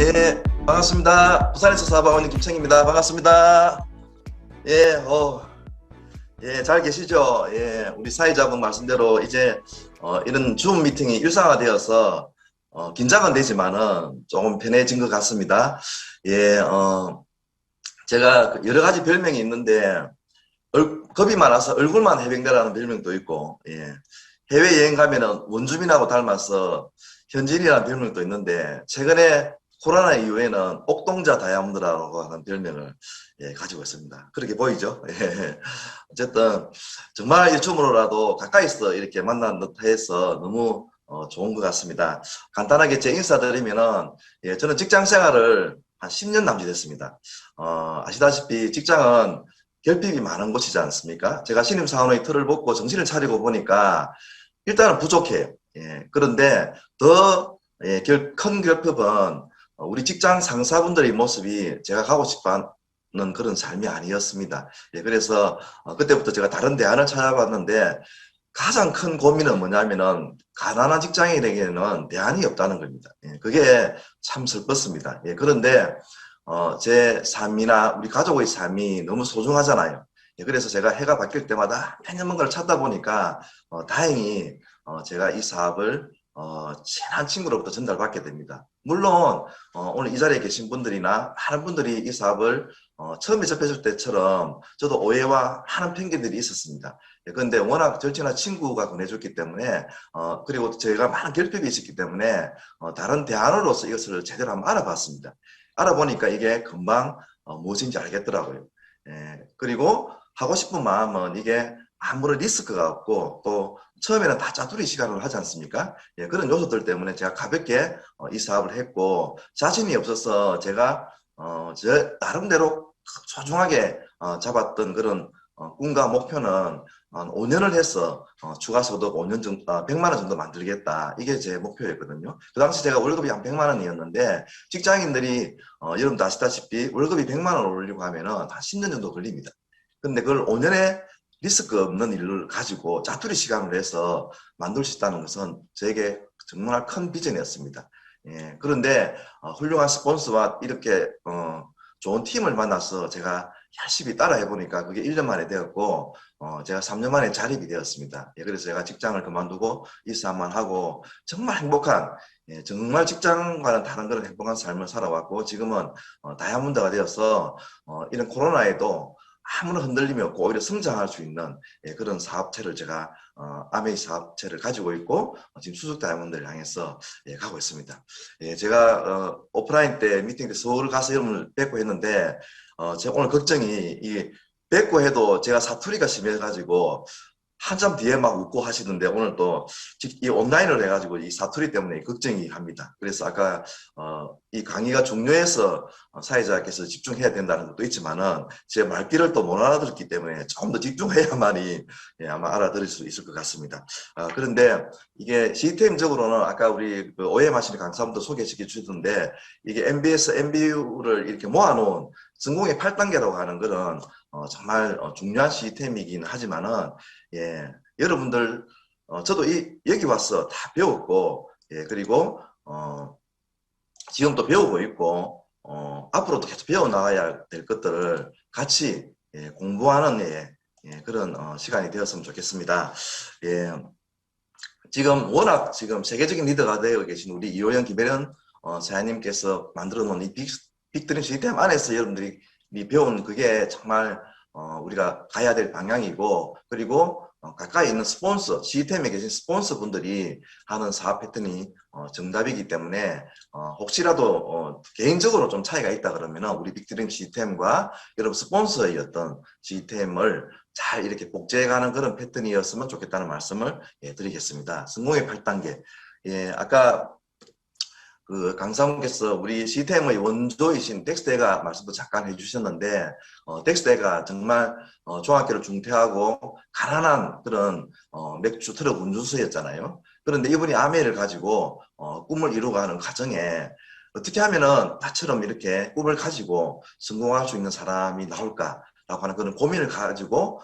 예, 반갑습니다. 부산에서 사업하고 있는 김창입니다. 반갑습니다. 예, 잘 계시죠? 예, 우리 사회자분 말씀대로 이제 이런 줌 미팅이 일상화되어서 긴장은 되지만은 조금 편해진 것 같습니다. 예, 제가 그 여러 가지 별명이 있는데 겁이 많아서 얼굴만 해병대라는 별명도 있고, 예, 해외여행 가면은 원주민하고 닮아서 현진이라는 별명도 있는데 최근에 코로나 이후에는 옥동자 다이아몬드라고 하는 별명을 가지고 있습니다. 그렇게 보이죠? 예. 어쨌든 정말 일춤으로라도 가까이서 이렇게 만난 듯해서 너무 좋은 것 같습니다. 간단하게 제 인사드리면은 저는 직장 생활을 한 10년 남짓 했습니다. 아시다시피 직장은 결핍이 많은 곳이지 않습니까? 제가 신입사원의 틀을 벗고 정신을 차리고 보니까 일단은 부족해요. 예, 그런데 더 큰 결핍은 우리 직장 상사분들의 모습이 제가 가고 싶어하는 그런 삶이 아니었습니다. 예, 그래서 그때부터 제가 다른 대안을 찾아봤는데 가장 큰 고민은 뭐냐면은 가난한 직장인에게는 대안이 없다는 겁니다. 예, 그게 참 슬펐습니다. 예, 그런데 제 삶이나 우리 가족의 삶이 너무 소중하잖아요. 예, 그래서 제가 해가 바뀔 때마다 매년 뭔가를 찾다 보니까 다행히 제가 이 사업을 친한 친구로부터 전달받게 됩니다. 물론 오늘 이 자리에 계신 분들이나 많은 분들이 이 사업을 처음에 접했을 때처럼 저도 오해와 많은 편견들이 있었습니다. 그런데 워낙 절친한 친구가 권해줬기 때문에 그리고 저희가 많은 결핍이 있었기 때문에 다른 대안으로서 이것을 제대로 한번 알아봤습니다. 알아보니까 이게 금방 무엇인지 알겠더라고요. 예, 그리고 하고 싶은 마음은 이게 아무런 리스크가 없고 또 처음에는 다 짜투리 시간을 하지 않습니까? 예, 그런 요소들 때문에 제가 가볍게 이 사업을 했고 자신이 없어서 제가 저 나름대로 소중하게 잡았던 그런 꿈과 목표는 5년을 해서 추가 소득 5년 정도, 100만 원 정도 만들겠다. 이게 제 목표였거든요. 그 당시 제가 월급이 한 100만 원이었는데 직장인들이 여러분도 아시다시피 월급이 100만 원을 올리려고 하면은 한 10년 정도 걸립니다. 근데 그걸 5년에 리스크 없는 일을 가지고 짜투리 시간을 내서 만들 수 있다는 것은 저에게 정말 큰 비전이었습니다. 예, 그런데 훌륭한 스폰서와 이렇게 좋은 팀을 만나서 제가 열심히 따라해 보니까 그게 1년 만에 되었고 제가 3년 만에 자립이 되었습니다. 예, 그래서 제가 직장을 그만두고 이 사업만 하고 정말 행복한 정말 직장과는 다른 그런 행복한 삶을 살아왔고 지금은 다이아몬드가 되어서 이런 코로나에도 아무런 흔들림이 없고 오히려 성장할 수 있는 그런 사업체를 제가 아메이 사업체를 가지고 있고 지금 수석 다이아몬드를 향해서 가고 있습니다. 제가 오프라인 때 미팅 때 서울 가서 여러분을 뵙고 했는데 제가 오늘 걱정이 이 뵙고 해도 제가 사투리가 심해가지고 한참 뒤에 막 웃고 하시는데 오늘 또 이 온라인을 해가지고 이 사투리 때문에 걱정이 합니다. 그래서 아까 이 강의가 중요해서 사회자께서 집중해야 된다는 것도 있지만은 제 말귀를 또 못 알아듣기 때문에 조금 더 집중해야만이 아마 알아들을 수 있을 것 같습니다. 그런데 이게 시스템적으로는 아까 우리 그 오해 마시는 강사분도 소개시켜 주셨는데 이게 MBS, MBU를 이렇게 모아놓은 성공의 8단계라고 하는 그런 정말 중요한 시스템이긴 하지만은 여러분들 저도 여기 와서 다 배웠고 그리고 지금도 배우고 있고 앞으로도 계속 배워나가야 될 것들을 같이 공부하는 그런 시간이 되었으면 좋겠습니다. 지금 워낙 지금 세계적인 리더가 되어 계신 우리 이호영 김혜련 사장님께서 만들어 놓은 이 빅드림 시스템 안에서 여러분들이 배운 그게 정말 우리가 가야 될 방향이고 그리고 가까이 있는 스폰서, 시스템에 계신 스폰서 분들이 하는 사업 패턴이 정답이기 때문에 혹시라도 개인적으로 좀 차이가 있다 그러면 우리 빅드림 시스템과 여러분 스폰서의 어떤 시스템을 잘 이렇게 복제해가는 그런 패턴이었으면 좋겠다는 말씀을 드리겠습니다. 성공의 8단계. 아까 그 강사분께서 우리 시스템의 원조이신 덱스터가 말씀도 잠깐 해주셨는데 덱스터가 정말 중학교를 중퇴하고 가난한 그런 맥주 트럭 운전수였잖아요. 그런데 이분이 아메를 가지고 꿈을 이루어가는 과정에 어떻게 하면은 나처럼 이렇게 꿈을 가지고 성공할 수 있는 사람이 나올까라고 하는 그런 고민을 가지고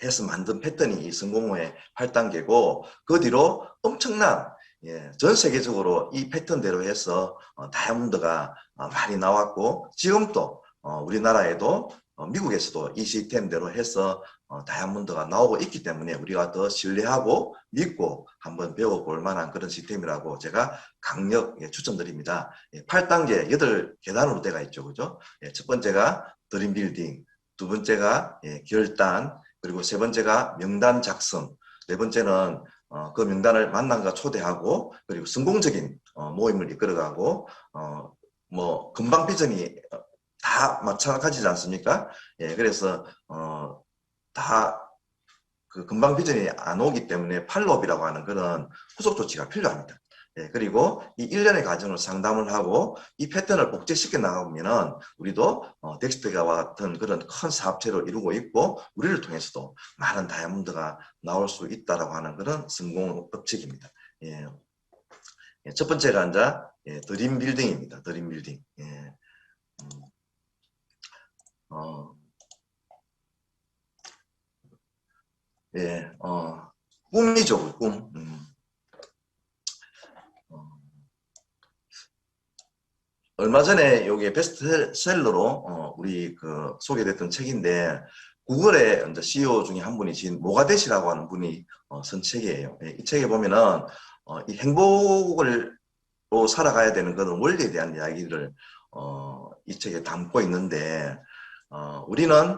해서 만든 패턴이 이 성공의 8단계고 그 뒤로 엄청난 예, 전 세계적으로 이 패턴대로 해서 다이아몬드가 많이 나왔고 지금도 우리나라에도 미국에서도 이 시스템대로 해서 다이아몬드가 나오고 있기 때문에 우리가 더 신뢰하고 믿고 한번 배워볼 만한 그런 시스템이라고 제가 강력 추천드립니다. 8단계 8계단으로 되어 있죠. 그죠? 첫 번째가 드림 빌딩, 두 번째가 결단, 그리고 세 번째가 명단 작성, 네 번째는 그 명단을 만남과 초대하고 그리고 성공적인 모임을 이끌어가고 뭐 금방 비전이 다 마찬가지지 않습니까? 예, 그래서 다 그 금방 비전이 안 오기 때문에 팔로업이라고 하는 그런 후속 조치가 필요합니다. 예, 그리고 이 일련의 과정을 상담을 하고 이 패턴을 복제시켜 나가보면은 우리도 덱스터와 같은 그런 큰 사업체를 이루고 있고 우리를 통해서도 많은 다이아몬드가 나올 수 있다라고 하는 그런 성공 법칙입니다. 예. 첫 번째가 이제 드림 빌딩입니다. 드림 빌딩. 예. 예, 꿈이죠, 꿈. 얼마 전에 요게 베스트셀러로 우리 그 소개됐던 책인데 구글의 이제 CEO 중에 한 분이신 모가데시라고 하는 분이 쓴 책이에요. 이 책에 보면은 이 행복으로 살아가야 되는 그런 원리에 대한 이야기를 이 책에 담고 있는데 우리는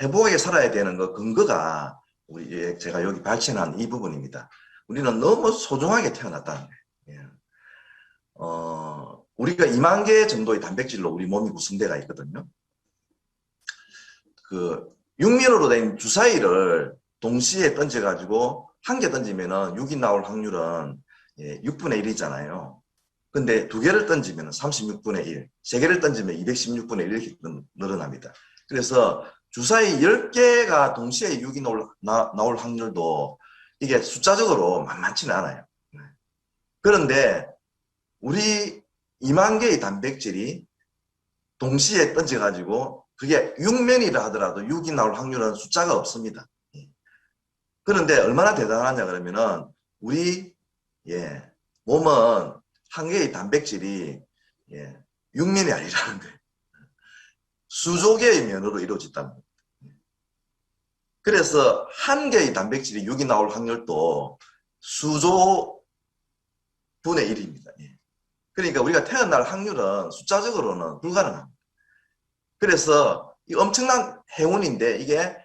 행복하게 살아야 되는 그 근거가 우리 제가 여기 발췌한 이 부분입니다. 우리는 너무 소중하게 태어났다는 거예요. 예. 우리가 2만 개 정도의 단백질로 우리 몸이 구성되어 있거든요. 그 육면으로 된 주사위를 동시에 던져가지고 한 개 던지면은 6이 나올 확률은 6분의 1이잖아요. 근데 두 개를 던지면 36분의 1, 세 개를 던지면 216분의 1 이렇게 늘어납니다. 그래서 주사위 10개가 동시에 6이 나올 확률도 이게 숫자적으로 만만치는 않아요. 그런데 우리 2만 개의 단백질이 동시에 던져가지고 그게 6면이라 하더라도 6이 나올 확률은 숫자가 없습니다. 그런데 얼마나 대단하냐 그러면은 우리 몸은 한 개의 단백질이 6면이 아니라는 거예요. 수조 개의 면으로 이루어졌다는 거예요. 그래서 한 개의 단백질이 6이 나올 확률도 수조 분의 1입니다. 그러니까 우리가 태어날 확률은 숫자적으로는 불가능합니다. 그래서 이 엄청난 행운인데 이게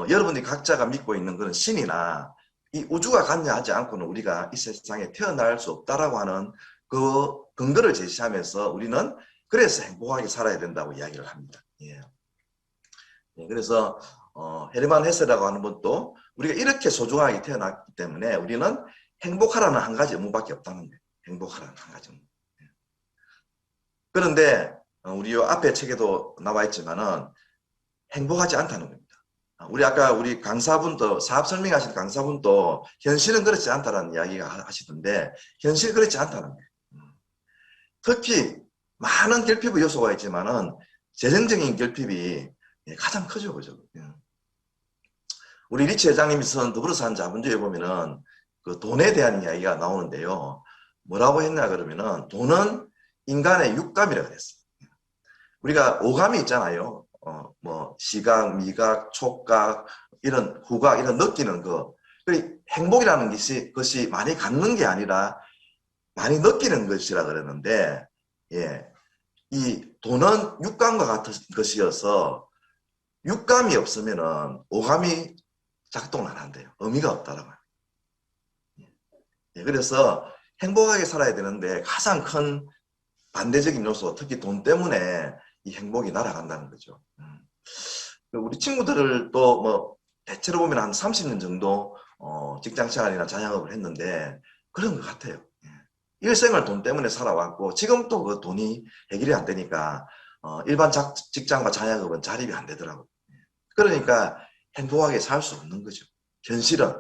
여러분들이 각자가 믿고 있는 그런 신이나 이 우주가 관여하지 않고는 우리가 이 세상에 태어날 수 없다라고 하는 그 근거를 제시하면서 우리는 그래서 행복하게 살아야 된다고 이야기를 합니다. 예. 그래서 헤르만 헤세라고 하는 분도 우리가 이렇게 소중하게 태어났기 때문에 우리는 행복하라는 한 가지 의무밖에 없다는 거예요. 행복하라는 한 가지 의무. 그런데 우리 요 앞에 책에도 나와 있지만은 행복하지 않다는 겁니다. 우리 아까 우리 강사분도 사업 설명하신 강사분도 현실은 그렇지 않다라는 이야기가 하시던데 현실 그렇지 않다는 거예요. 특히 많은 결핍의 요소가 있지만은 재정적인 결핍이 가장 크죠, 그죠? 우리 리치 회장님이 쓴 더불어서 한 자본주의에 보면은 그 돈에 대한 이야기가 나오는데요. 뭐라고 했냐 그러면은 돈은 인간의 육감이라고 그랬어요. 우리가 오감이 있잖아요. 뭐 시각, 미각, 촉각, 이런 후각, 이런 느끼는 거. 행복이라는 것이 많이 갖는 게 아니라 많이 느끼는 것이라 그러는데, 이 돈은 육감과 같은 것이어서 육감이 없으면은 오감이 작동을 안 한대요. 의미가 없다라고. 그래서 행복하게 살아야 되는데 가장 큰 반대적인 요소, 특히 돈 때문에 이 행복이 날아간다는 거죠. 우리 친구들을 또 뭐 대체로 보면 한 30년 정도 직장생활이나 자영업을 했는데 그런 것 같아요. 일생을 돈 때문에 살아왔고 지금 또 그 돈이 해결이 안 되니까 일반 직장과 자영업은 자립이 안 되더라고요. 그러니까 행복하게 살 수 없는 거죠. 현실은.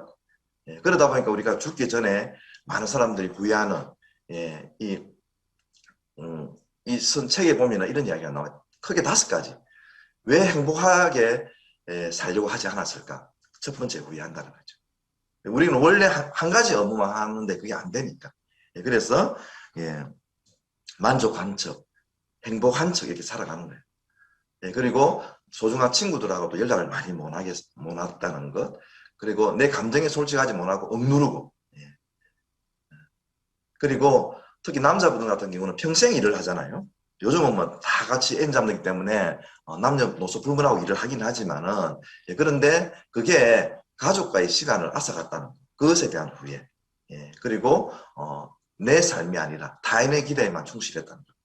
그러다 보니까 우리가 죽기 전에 많은 사람들이 구애하는 이 책에 보면 이런 이야기가 나와요. 크게 5가지. 왜 행복하게 살려고 하지 않았을까? 첫 번째, 구애한다는 거죠. 우리는 원래 한 가지 업무만 하는데 그게 안 되니까. 예, 그래서 예, 만족한 척, 행복한 척 이렇게 살아가는 거예요. 예, 그리고 소중한 친구들하고도 연락을 많이 못했다는 것, 그리고 내 감정에 솔직하지 못하고 억누르고, 예. 그리고 특히 남자분들 같은 경우는 평생 일을 하잖아요. 요즘은 뭐 다 같이 애 잡기 때문에 남녀노소 불문하고 일을 하긴 하지만은, 예, 그런데 그게 가족과의 시간을 앗아갔다는 것, 그것에 대한 후회. 예, 그리고 내 삶이 아니라 타인의 기대에만 충실했다는 것.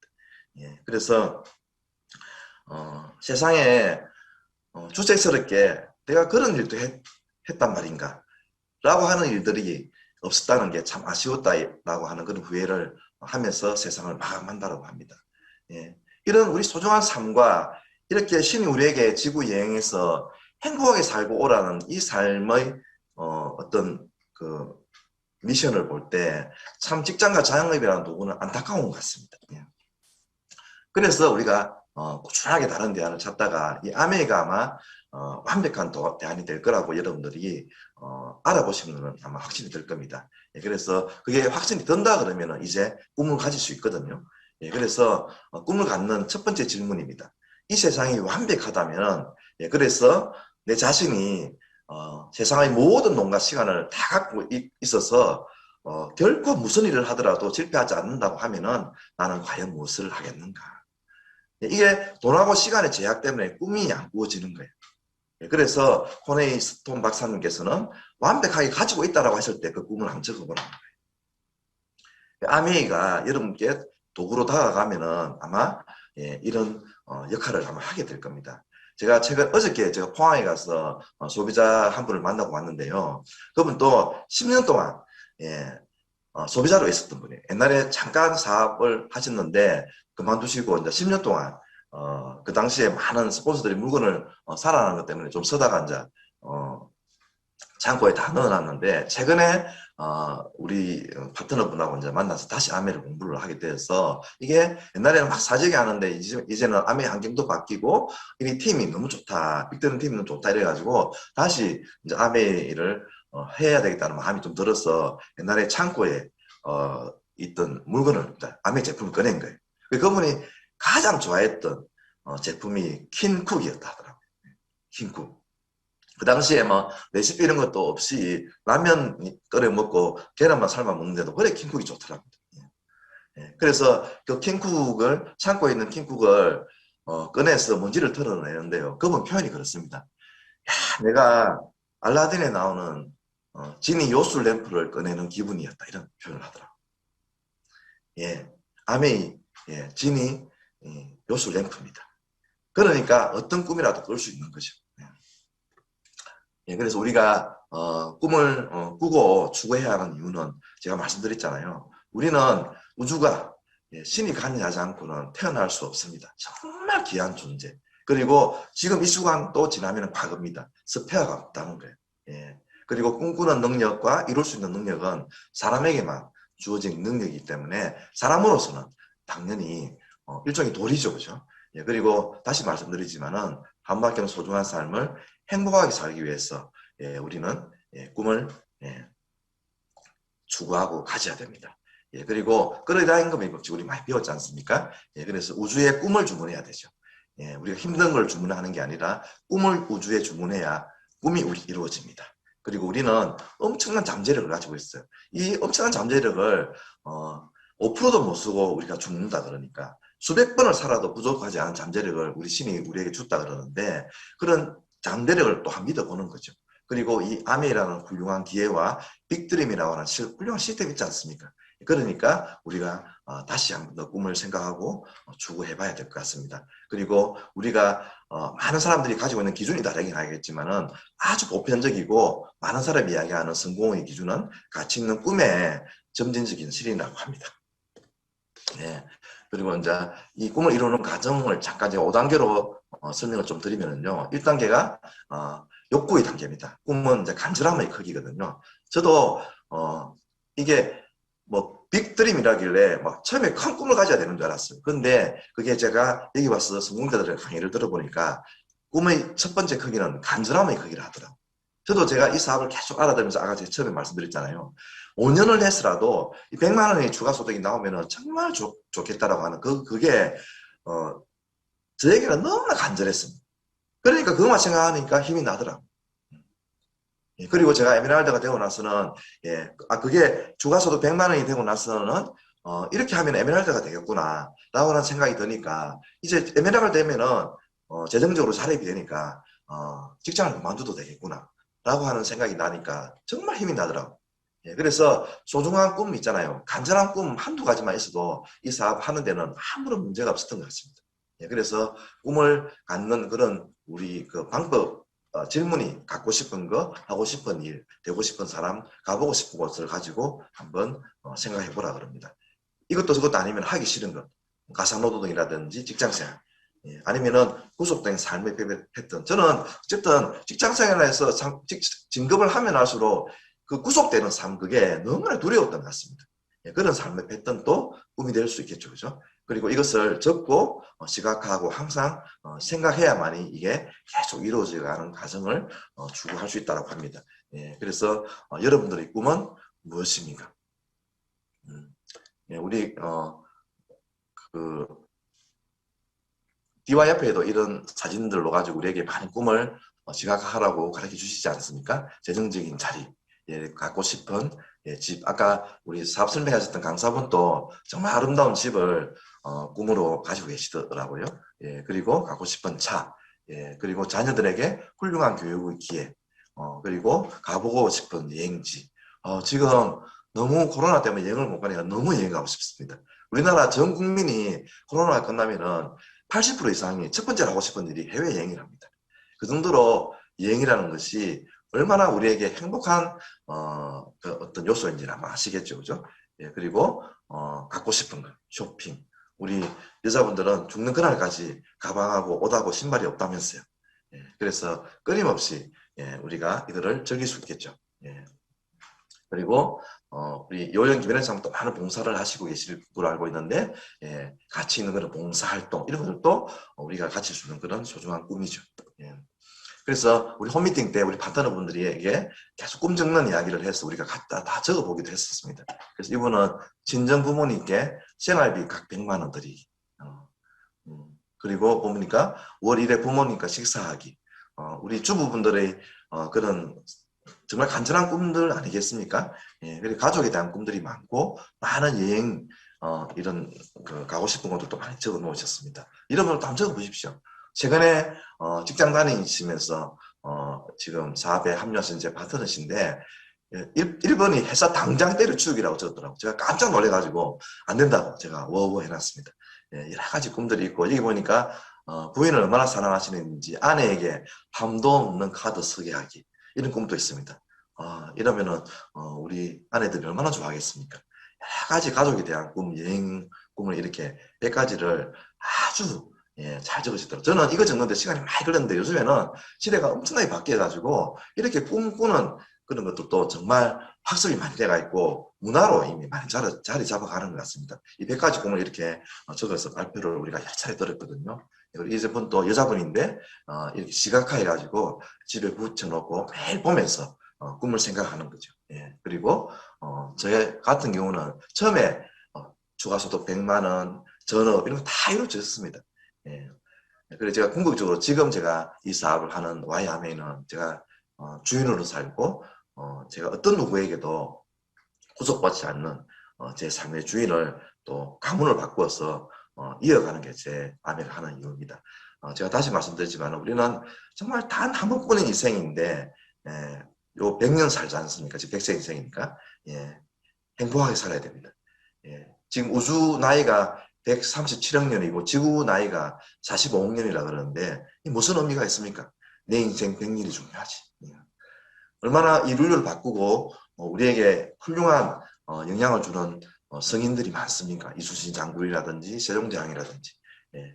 예, 그래서 세상에 주책스럽게 내가 그런 일도 했단 말인가 라고 하는 일들이 없었다는 게 참 아쉬웠다라고 하는 그런 후회를 하면서 세상을 마감한다고 합니다. 예. 이런 우리 소중한 삶과 이렇게 신이 우리에게 지구 여행에서 행복하게 살고 오라는 이 삶의 어떤 그 미션을 볼 때 참 직장과 자영업이라는 도구는 안타까운 것 같습니다. 예. 그래서 우리가 꾸준하게 다른 대안을 찾다가 이 아메이가 아마 완벽한 대안이 될 거라고 여러분들이 알아보시면 아마 확신이 될 겁니다. 예, 그래서 그게 확신이 든다 그러면 이제 꿈을 가질 수 있거든요. 예, 그래서 꿈을 갖는 첫 번째 질문입니다. 이 세상이 완벽하다면, 예, 그래서 내 자신이 세상의 모든 돈과 시간을 다 갖고 있어서 결코 무슨 일을 하더라도 실패하지 않는다고 하면은 나는 과연 무엇을 하겠는가? 이게 돈하고 시간의 제약 때문에 꿈이 안 꾸어지는 거예요. 그래서 호네이 스톤 박사님께서는 완벽하게 가지고 있다고 하실 때 그 꿈을 한번 적어보라는 거예요. 아메이가 여러분께 도구로 다가가면은 아마 이런 역할을 아마 하게 될 겁니다. 제가 어저께 제가 포항에 가서 소비자 한 분을 만나고 왔는데요. 그분도 10년 동안 소비자로 있었던 분이에요. 옛날에 잠깐 사업을 하셨는데 그만두시고 이제 10년 동안 그 당시에 많은 스폰서들이 물건을 살아나는 것 때문에 좀 서다가 이제 창고에 다 넣어놨는데 최근에 우리 파트너분하고 이제 만나서 다시 아메를 공부를 하게 되어서 이게 옛날에는 막 사재기 하는데 이제는 아메 환경도 바뀌고 이 팀이 너무 좋다, 빅드는 팀이 너무 좋다 이래가지고 다시 이제 아메를 해야 되겠다는 마음이 좀 들어서 옛날에 창고에 있던 물건을 아메 제품을 꺼낸 거예요. 그분이 가장 좋아했던 제품이 킨쿡이었다 하더라고요. 킨쿡. 그 당시에 뭐 레시피 이런 것도 없이 라면 끓여 먹고 계란만 삶아 먹는데도 그래 킹쿡이 좋더라고요. 예. 그래서 그 킹쿡을 창고에 있는 킹쿡을 꺼내서 먼지를 털어내는데요. 그분 표현이 그렇습니다. 야, 내가 알라딘에 나오는 지니 요술 램프를 꺼내는 기분이었다 이런 표현을 하더라고요. 예, 아메이 지니 요술 램프입니다. 그러니까 어떤 꿈이라도 꿀 수 있는 거죠. 예, 그래서 우리가 꿈을 꾸고 추구해야 하는 이유는 제가 말씀드렸잖아요. 우리는 우주가 신이 관여하지 않고는 태어날 수 없습니다. 정말 귀한 존재. 그리고 지금 이 순간 또 지나면 과거입니다. 스페어가 없다는 거예요. 예. 그리고 꿈꾸는 능력과 이룰 수 있는 능력은 사람에게만 주어진 능력이기 때문에 사람으로서는 당연히 일종의 도리죠. 그죠? 예, 그리고 다시 말씀드리지만은 한 바퀴는 소중한 삶을 행복하게 살기 위해서 우리는 꿈을 추구하고 가져야 됩니다. 그리고 끌어다니는 거 우리 많이 배웠지 않습니까? 그래서 우주에 꿈을 주문해야 되죠. 우리가 힘든 걸 주문하는 게 아니라 꿈을 우주에 주문해야 꿈이 이루어집니다. 그리고 우리는 엄청난 잠재력을 가지고 있어요. 이 엄청난 잠재력을 5%도 못 쓰고 우리가 죽는다 그러니까 수백 번을 살아도 부족하지 않은 잠재력을 우리 신이 우리에게 줬다 그러는데 그런 잠재력을 또한 믿어보는 거죠. 그리고 이 아메이라는 훌륭한 기회와 빅드림이라고 하는 훌륭한 시스템이 있지 않습니까? 그러니까 우리가 다시 한 번 더 꿈을 생각하고 추구해봐야 될 것 같습니다. 그리고 우리가 많은 사람들이 가지고 있는 기준이 다르긴 하겠지만은 아주 보편적이고 많은 사람이 이야기하는 성공의 기준은 가치 있는 꿈의 점진적인 실현이라고 합니다. 네. 그리고 이제 이 꿈을 이루는 과정을 잠깐 제가 5단계로 설명을 좀 드리면요. 1단계가 욕구의 단계입니다. 꿈은 이제 간절함의 크기거든요. 저도 이게 뭐 빅드림이라길래 막 처음에 큰 꿈을 가져야 되는 줄 알았어요. 근데 그게 제가 여기 와서 성공자들의 강의를 들어보니까 꿈의 첫 번째 크기는 간절함의 크기를 하더라고요. 저도 제가 이 사업을 계속 알아들으면서 아까 제가 처음에 말씀드렸잖아요. 5년을 했으라도 이 100만 원의 추가 소득이 나오면은 정말 좋겠다라고 하는 그게 저에게는 너무나 간절했습니다. 그러니까 그것만 생각하니까 힘이 나더라고요. 그리고 제가 에메랄드가 되고 나서는 그게 추가소득 100만 원이 되고 나서는 이렇게 하면 에메랄드가 되겠구나 라고 하는 생각이 드니까 이제 에메랄드 되면은 재정적으로 자립이 되니까 직장을 그만둬도 되겠구나 라고 하는 생각이 나니까 정말 힘이 나더라고요. 그래서 소중한 꿈 있잖아요. 간절한 꿈 한두 가지만 있어도 이 사업 하는 데는 아무런 문제가 없었던 것 같습니다. 그래서 꿈을 갖는 그런 우리 그 방법, 질문이 갖고 싶은 거, 하고 싶은 일, 되고 싶은 사람, 가보고 싶은 곳을 가지고 한번 생각해 보라 그럽니다. 이것도 저것도 아니면 하기 싫은 것, 가사노동이라든지 직장생활, 아니면은 구속된 삶의 패턴. 저는 어쨌든 직장생활에서 진급을 하면 할수록 그 구속되는 삶, 그게 너무나 두려웠던 것 같습니다. 그런 삶의 패턴도 꿈이 될 수 있겠죠. 그죠? 그리고 이것을 적고 시각화하고 항상 생각해야만이 이게 계속 이루어져가는 과정을 추구할 수 있다고 합니다. 그래서 여러분들의 꿈은 무엇입니까? 우리 그 DYF에도 이런 사진들로 가지고 우리에게 많은 꿈을 시각화하라고 가르쳐 주시지 않습니까? 재정적인 자리, 갖고 싶은 집. 아까 우리 사업 설명하셨던 강사분도 정말 아름다운 집을 꿈으로 가지고 계시더라고요. 그리고 갖고 싶은 차, 그리고 자녀들에게 훌륭한 교육의 기회, 그리고 가보고 싶은 여행지. 지금 너무 코로나 때문에 여행을 못 가니까 너무 여행 가고 싶습니다. 우리나라 전 국민이 코로나가 끝나면은 80% 이상이 첫 번째로 하고 싶은 일이 해외여행이랍니다. 그 정도로 여행이라는 것이 얼마나 우리에게 행복한 그 어떤 요소인지는 아마 아시겠죠, 그죠? 그리고 갖고 싶은 거, 쇼핑. 우리 여자분들은 죽는 그날까지 가방하고 옷하고 신발이 없다면서요. 그래서 끊임없이 우리가 이거를 즐길 수 있겠죠. 그리고 우리 요령 김혜련사님 또 많은 봉사를 하시고 계실 걸로 알고 있는데 가치 있는 그런 봉사활동 이런 것들도 우리가 가질 수 있는 그런 소중한 꿈이죠. 그래서 우리 홈미팅 때 우리 파트너분들에게 계속 꿈 적는 이야기를 해서 우리가 갖다 다 적어보기도 했었습니다. 그래서 이분은 친정 부모님께 생활비 각 100만 원 드리기. 그리고 보니까 월 1회 부모님과 식사하기. 우리 주부분들의 그런 정말 간절한 꿈들 아니겠습니까? 그리고 가족에 대한 꿈들이 많고 많은 여행 이런 가고 싶은 것들도 많이 적어 놓으셨습니다. 이런 것도 한번 적어 보십시오. 최근에 직장 다니시면서 지금 사업에 합류하신 제 파트너신데 1번이 회사 당장 때려치우기라고 적었더라고요. 제가 깜짝 놀래가지고 안 된다고 제가 워워 해놨습니다. 여러 가지 꿈들이 있고 여기 보니까 부인을 얼마나 사랑하시는지 아내에게 밤도 없는 카드 쓰게 하기 이런 꿈도 있습니다. 이러면은 우리 아내들이 얼마나 좋아하겠습니까? 여러 가지 가족에 대한 꿈, 여행 꿈을 이렇게 100가지를 아주 잘 적으시더라고요. 저는 이거 적는데 시간이 많이 걸렸는데 요즘에는 시대가 엄청나게 바뀌어가지고 이렇게 꿈꾸는 그런 것들도 정말 학습이 많이 돼가 있고 문화로 이미 많이 자리 잡아가는 것 같습니다. 이 100가지 꿈을 이렇게 적어서 발표를 우리가 여러 차례 들었거든요. 이제분 또 여자분인데 이렇게 시각화해가지고 집에 붙여놓고 매일 보면서 꿈을 생각하는 거죠. 그리고 저 같은 경우는 처음에 추가소득 100만 원, 전업 이런 거 다 이루어졌습니다. 그래서 제가 궁극적으로 지금 제가 이 사업을 하는 Y아메이는 제가 주인으로 살고 제가 어떤 누구에게도 구속받지 않는 제 삶의 주인을 또 가문을 바꾸어서 이어가는 게 제 아메를 하는 이유입니다. 제가 다시 말씀드리지만 우리는 정말 단 한 번뿐인 인생인데 요 100년 살지 않습니까? 지금 100세 인생이니까 행복하게 살아야 됩니다. 지금 우주 나이가 137억 년이고 지구 나이가 45억 년이라 그러는데 무슨 의미가 있습니까? 내 인생 100년이 중요하지. 얼마나 인류를 바꾸고 우리에게 훌륭한 영향을 주는 성인들이 많습니까? 이순신 장군이라든지 세종대왕이라든지.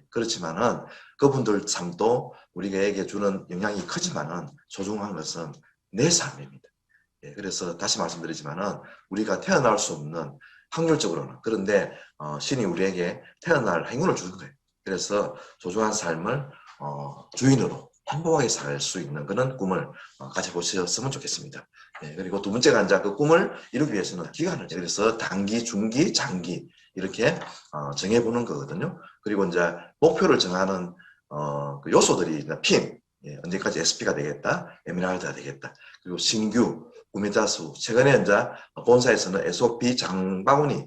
그렇지만은 그분들 삶도 우리에게 주는 영향이 크지만은 소중한 것은 내 삶입니다. 그래서 다시 말씀드리지만은 우리가 태어날 수 없는 확률적으로는 그런데 신이 우리에게 태어날 행운을 주는 거예요. 그래서 소중한 삶을 주인으로 행복하게 살 수 있는 그런 꿈을 가져보셨으면 좋겠습니다. 예, 그리고 두 번째가 이제 그 꿈을 이루기 위해서는 기간을, 그래서 단기, 중기, 장기 이렇게 정해보는 거거든요. 그리고 이제 목표를 정하는 그 요소들이 이제 핀, 예, 언제까지 SP가 되겠다, 에메랄드가 되겠다, 그리고 신규, 구매자 수, 최근에 이제 본사에서는 SOP 장바구니,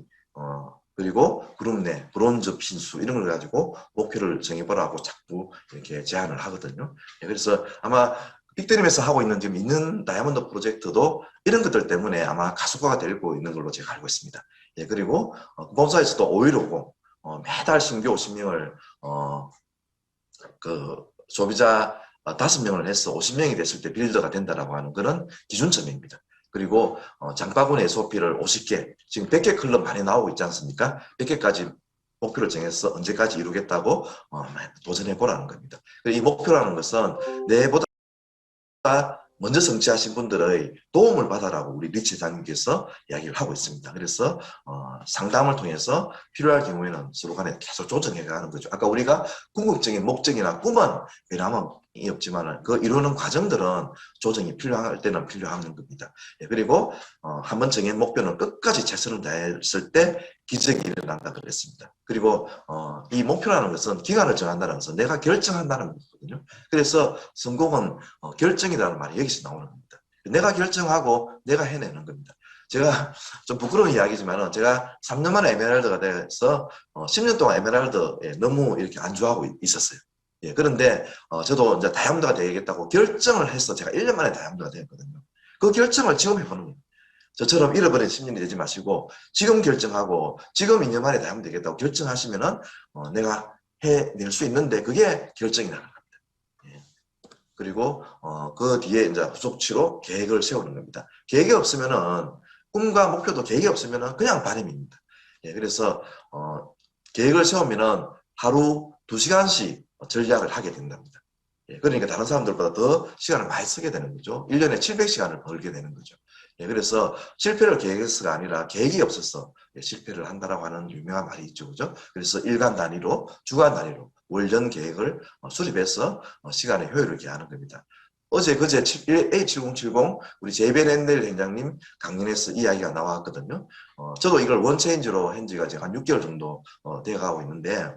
그리고 그룹 내 브론즈 핀수 이런 걸 가지고 목표를 정해보라고 자꾸 이렇게 제안을 하거든요. 예, 그래서 아마 빅드림에서 하고 있는 지금 있는 다이아몬드 프로젝트도 이런 것들 때문에 아마 가속화가 되고 있는 걸로 제가 알고 있습니다. 예, 그리고 본사에서도 5.15 매달 신규 50명을 그 소비자 5명을 해서 50명이 됐을 때 빌더가 된다라고 하는 그런 기준점입니다. 그리고 장바구니 SOP를 50개, 지금 100개 클럽 많이 나오고 있지 않습니까? 100개까지 목표를 정해서 언제까지 이루겠다고 도전해보라는 겁니다. 이 목표라는 것은 내보다 먼저 성취하신 분들의 도움을 받아라고 우리 리치 회장님께서 이야기를 하고 있습니다. 그래서 상담을 통해서 필요할 경우에는 서로 간에 계속 조정해 가는 거죠. 아까 우리가 궁극적인 목적이나 꿈은 변함이 없지만 그 이루는 과정들은 조정이 필요할 때는 필요한 겁니다. 예, 그리고 한번 정한 목표는 끝까지 최선을 다했을 때 기적이 일어난다 그랬습니다. 그리고 이 목표라는 것은 기간을 정한다는 것은 내가 결정한다는 거거든요. 그래서 성공은 결정이라는 말이 여기서 나오는 겁니다. 내가 결정하고 내가 해내는 겁니다. 제가 좀 부끄러운 이야기지만 제가 3년 만에 에메랄드가 돼서 10년 동안 에메랄드에 너무 이렇게 안주하고 있었어요. 예, 그런데 저도 이제 다이아몬드가 되겠다고 결정을 해서 제가 1년 만에 다이아몬드가 되었거든요. 그 결정을 지금 해보는 거예요. 저처럼 잃어버린 10년이 되지 마시고 지금 결정하고 지금 2년 만에 다이아몬드 되겠다고 결정하시면은 내가 해낼 수 있는데 그게 결정이라는 겁니다. 예. 그리고 그 뒤에 이제 후속치로 계획을 세우는 겁니다. 계획이 없으면은 꿈과 목표도 계획이 없으면은 그냥 바람입니다. 예, 그래서 계획을 세우면은 하루 2시간씩 전략을 하게 된답니다. 예, 그러니까 다른 사람들보다 더 시간을 많이 쓰게 되는 거죠. 1년에 700시간을 벌게 되는 거죠. 예, 그래서 실패를 계획해서가 아니라 계획이 없어서 실패를 한다라고 하는 유명한 말이 있죠. 그죠? 그래서 일간 단위로, 주간 단위로 월전 계획을 수립해서 시간의 효율을 기하는 겁니다. 어제 그제 A7070 우리 제이벤 앤델 회장님 강연에서 이야기가 나왔거든요. 저도 이걸 원체인지로 한 지가 지금 한 6개월 정도 되어가고 있는데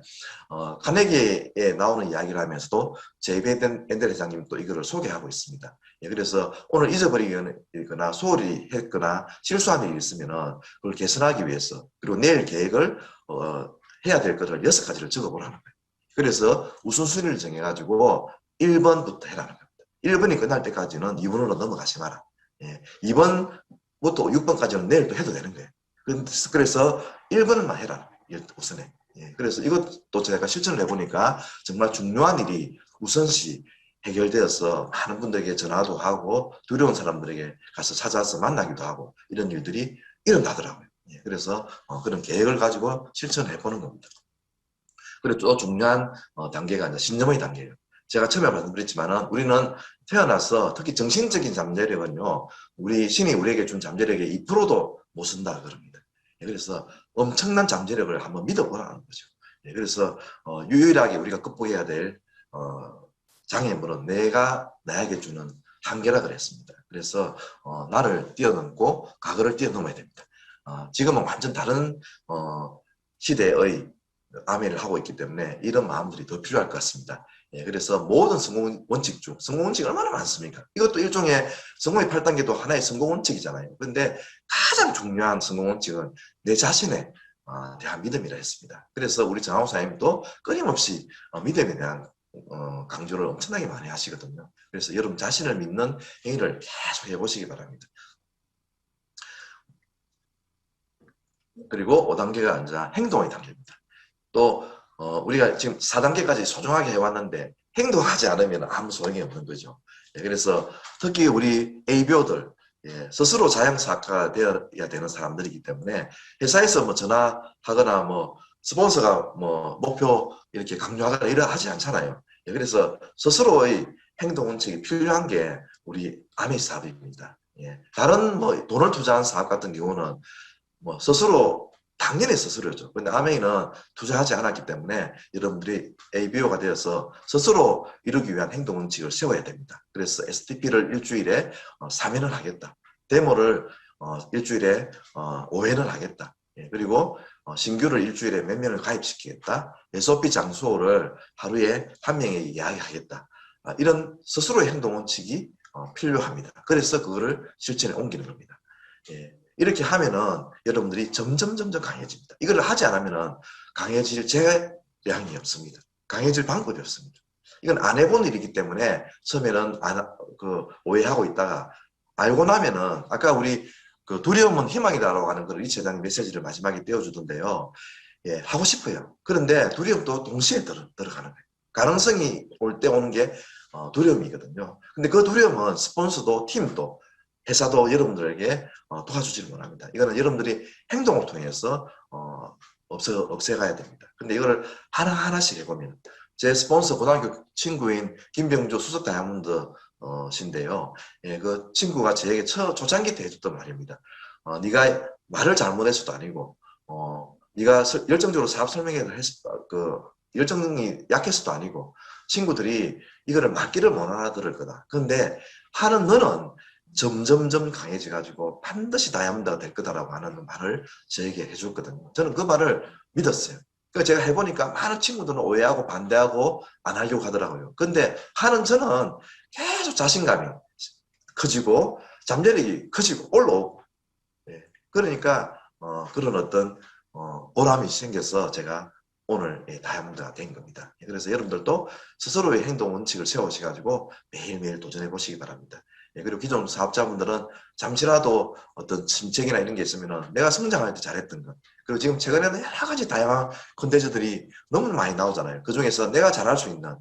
카네기에 나오는 이야기를 하면서도 제이벤 앤델 회장님 또 이거를 소개하고 있습니다. 예, 그래서 오늘 잊어버리거나 소홀히 했거나 실수한 일이 있으면 그걸 개선하기 위해서 그리고 내일 계획을 해야 될 것을 6가지를 적어보라는 거예요. 그래서 우선순위를 정해가지고 1번부터 해라는 거예요. 1번이 끝날 때까지는 2번으로 넘어가지 마라. 예, 2번부터 6번까지는 내일 또 해도 되는 거예요. 그래서 1번만 해라. 우선에. 예, 그래서 이것도 제가 실천을 해보니까 정말 중요한 일이 우선시 해결되어서 많은 분들에게 전화도 하고 두려운 사람들에게 가서 찾아서 만나기도 하고 이런 일들이 일어나더라고요. 예, 그래서 그런 계획을 가지고 실천을 해보는 겁니다. 그리고 또 중요한 단계가 이제 신념의 단계예요. 제가 처음에 말씀드렸지만 우리는 태어나서 특히 정신적인 잠재력은요. 우리 신이 우리에게 준 잠재력의 2%도 못 쓴다 그럽니다. 그래서 엄청난 잠재력을 한번 믿어보라는 거죠. 그래서 유일하게 우리가 극복해야 될 장애물은 내가 나에게 주는 한계라 그랬습니다. 그래서 나를 뛰어넘고 과거를 뛰어넘어야 됩니다. 지금은 완전 다른 시대의 아메를 하고 있기 때문에 이런 마음들이 더 필요할 것 같습니다. 예, 그래서 모든 성공 원칙 중 성공 원칙이 얼마나 많습니까? 이것도 일종의 성공의 8단계도 하나의 성공 원칙이잖아요. 그런데 가장 중요한 성공 원칙은 내 자신에 대한 믿음이라 했습니다. 그래서 우리 정하우사님도 끊임없이 믿음에 대한 강조를 엄청나게 많이 하시거든요. 그래서 여러분 자신을 믿는 행위를 계속 해보시기 바랍니다. 그리고 5단계가 이제 행동의 단계입니다. 또 우리가 지금 4단계까지 소중하게 해왔는데 행동하지 않으면 아무 소용이 없는 거죠. 예, 그래서 특히 우리 ABO들 스스로 자영사학가가 되어야 되는 사람들이기 때문에 회사에서 뭐 전화하거나 뭐 스폰서가 뭐 목표 이렇게 강요하거나 이러 하지 않잖아요. 예, 그래서 스스로의 행동 원칙이 필요한 게 우리 아미 사업입니다. 예, 다른 뭐 돈을 투자한 사업 같은 경우는 뭐 스스로 당연히 스스로죠. 근데 아메이는 투자하지 않았기 때문에 여러분들이 ABO가 되어서 스스로 이루기 위한 행동 원칙을 세워야 됩니다. 그래서 STP를 일주일에 3회는 하겠다. 데모를 일주일에 5회는 하겠다. 예, 그리고 신규를 일주일에 몇 명을 가입시키겠다. SOP 장소를 하루에 한 명에게 이야기하겠다. 이런 스스로의 행동 원칙이 필요합니다. 그래서 그거를 실천에 옮기는 겁니다. 예. 이렇게 하면은 여러분들이 점점 강해집니다. 이걸 하지 않으면은 강해질 재량이 없습니다. 강해질 방법이 없습니다. 이건 안 해본 일이기 때문에 처음에는 오해하고 있다가 알고 나면은 아까 우리 그 두려움은 희망이다라고 하는 걸 이채장이 메시지를 마지막에 떼어주던데요. 예, 하고 싶어요. 그런데 두려움도 동시에 들어가는 거예요. 가능성이 올 때 오는 게 두려움이거든요. 근데 그 두려움은 스폰서도 팀도 회사도 여러분들에게 도와주지를 못합니다. 이거는 여러분들이 행동을 통해서 없애가야 됩니다. 근데 이거를 하나하나씩 해보면 제 스폰서 고등학교 친구인 김병주 수석 다이아몬드 신데요. 예, 그 친구가 저에게 초창기 때 해줬던 말입니다. 네가 말을 잘못해서도 아니고 네가 열정적으로 사업 설명회를 열정이 약해서도 아니고 친구들이 이거를 맞기를 못 알아들을 거다. 그런데 하는 너는 점점 강해져가지고 반드시 다이아몬드가 될 거다라고 하는 말을 저에게 해줬거든요. 저는 그 말을 믿었어요. 그러니까 제가 해보니까 많은 친구들은 오해하고 반대하고 안 하려고 하더라고요. 근데 하는 저는 계속 자신감이 커지고 잠재력이 커지고 올라오고 예. 그러니까 그런 어떤 보람이 생겨서 제가 오늘 다이아몬드가 된 겁니다. 그래서 여러분들도 스스로의 행동 원칙을 세우셔가지고 매일매일 도전해 보시기 바랍니다. 그리고 기존 사업자분들은 잠시라도 어떤 침체기나 이런 게 있으면 내가 성장할 때 잘했던 것, 그리고 지금 최근에는 여러 가지 다양한 콘텐츠들이 너무 많이 나오잖아요. 그 중에서 내가 잘할 수 있는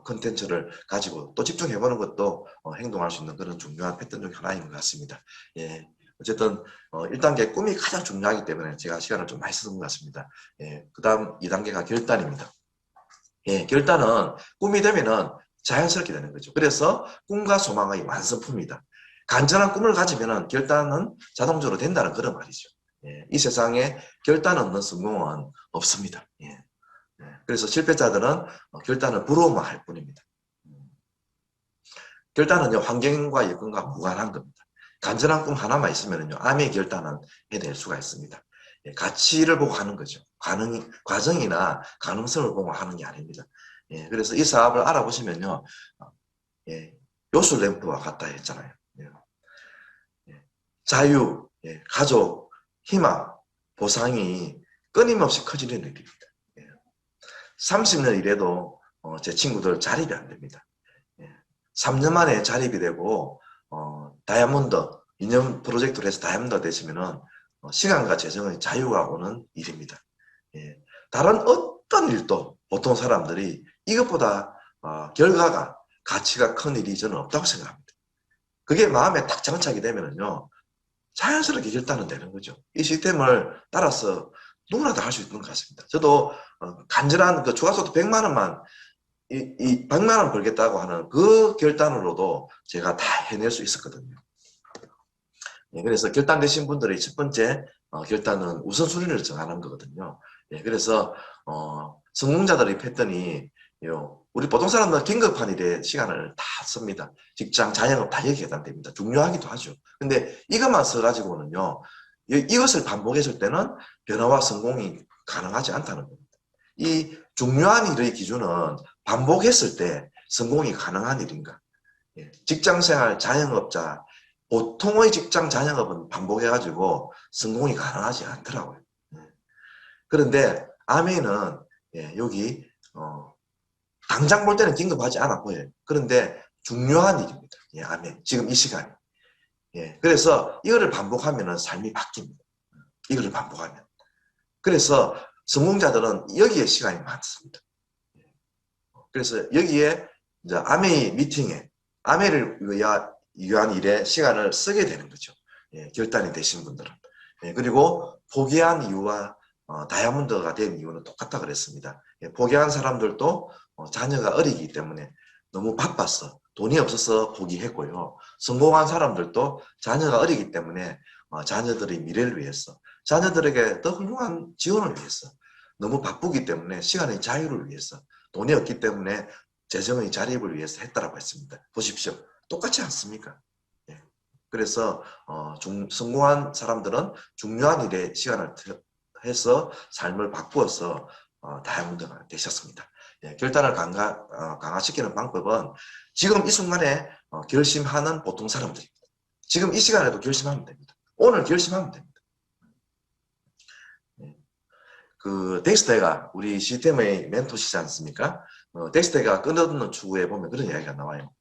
콘텐츠를 가지고 또 집중해보는 것도 행동할 수 있는 그런 중요한 패턴 중 하나인 것 같습니다. 예. 어쨌든 1단계 꿈이 가장 중요하기 때문에 제가 시간을 좀 많이 쓰는 것 같습니다. 예. 그 다음 2단계가 결단입니다. 예. 결단은 꿈이 되면은 자연스럽게 되는 거죠. 그래서 꿈과 소망의 완성품이다. 간절한 꿈을 가지면 결단은 자동적으로 된다는 그런 말이죠. 예, 이 세상에 결단 없는 성공은 없습니다. 예, 예, 그래서 실패자들은 결단을 부러워만 할 뿐입니다. 결단은요, 환경과 여건과 무관한 겁니다. 간절한 꿈 하나만 있으면요, 암의 결단은 해낼 수가 있습니다. 예, 가치를 보고 하는 거죠. 과정이나 가능성을 보고 하는 게 아닙니다. 예, 그래서 이 사업을 알아보시면요, 예, 요술램프와 같다 했잖아요. 예, 예, 자유, 예, 가족, 희망, 보상이 끊임없이 커지는 일입니다. 예, 30년 일해도 제 친구들 자립이 안 됩니다. 예, 3년 만에 자립이 되고 다이아몬드 2년 프로젝트를 해서 다이아몬드가 되시면은 시간과 재정의 자유가 오는 일입니다. 예, 다른 어떤 일도 보통 사람들이 이것보다 결과가 가치가 큰 일이 저는 없다고 생각합니다. 그게 마음에 딱 장착이 되면은요, 자연스럽게 결단은 되는 거죠. 이 시스템을 따라서 누구나 다 할 수 있는 것 같습니다. 저도 간절한 그 추가소득 100만 원만 이 100만 원 벌겠다고 하는 그 결단으로도 제가 다 해낼 수 있었거든요. 예, 그래서 결단되신 분들의 첫 번째 결단은 우선순위를 정하는 거거든요. 예, 그래서 성공자들의 패턴이 우리 보통 사람들은 긴급한 일에 시간을 다 씁니다. 직장, 자영업 다 여기에 해당됩니다. 중요하기도 하죠. 근데 이것만 써가지고는요, 이것을 반복했을 때는 변화와 성공이 가능하지 않다는 겁니다. 이 중요한 일의 기준은 반복했을 때 성공이 가능한 일인가. 예, 직장생활, 자영업자, 보통의 직장, 자영업은 반복해가지고 성공이 가능하지 않더라고요. 예. 그런데 아메이는 여기 당장 볼 때는 긴급하지 않아 보여요. 그런데 중요한 일입니다. 예, 아멘. 지금 이 시간에. 예, 그래서 이거를 반복하면 삶이 바뀝니다. 이거를 반복하면. 그래서 성공자들은 여기에 시간이 많습니다. 그래서 여기에 이제 아메이 미팅에 아메를 위한 일에 시간을 쓰게 되는 거죠. 예, 결단이 되신 분들은. 예, 그리고 포기한 이유와 다이아몬드가 된 이유는 똑같다 그랬습니다. 예, 포기한 사람들도 자녀가 어리기 때문에 너무 바빠서 돈이 없어서 포기했고요. 성공한 사람들도 자녀가 어리기 때문에 자녀들의 미래를 위해서 자녀들에게 더 훌륭한 지원을 위해서, 너무 바쁘기 때문에 시간의 자유를 위해서, 돈이 없기 때문에 재정의 자립을 위해서 했다라고 했습니다. 보십시오. 똑같지 않습니까? 예. 그래서 성공한 사람들은 중요한 일에 시간을 해서 삶을 바꾸어서 다이아몬드가 되셨습니다. 예, 결단을 강화시키는 방법은 지금 이 순간에 결심하는 보통 사람들입니다. 지금 이 시간에도 결심하면 됩니다. 오늘 결심하면 됩니다. 예. 그 덱스터가 우리 시스템의 멘토시지 않습니까? 덱스터가 끊어듣는 추구에 보면 그런 이야기가 나와요.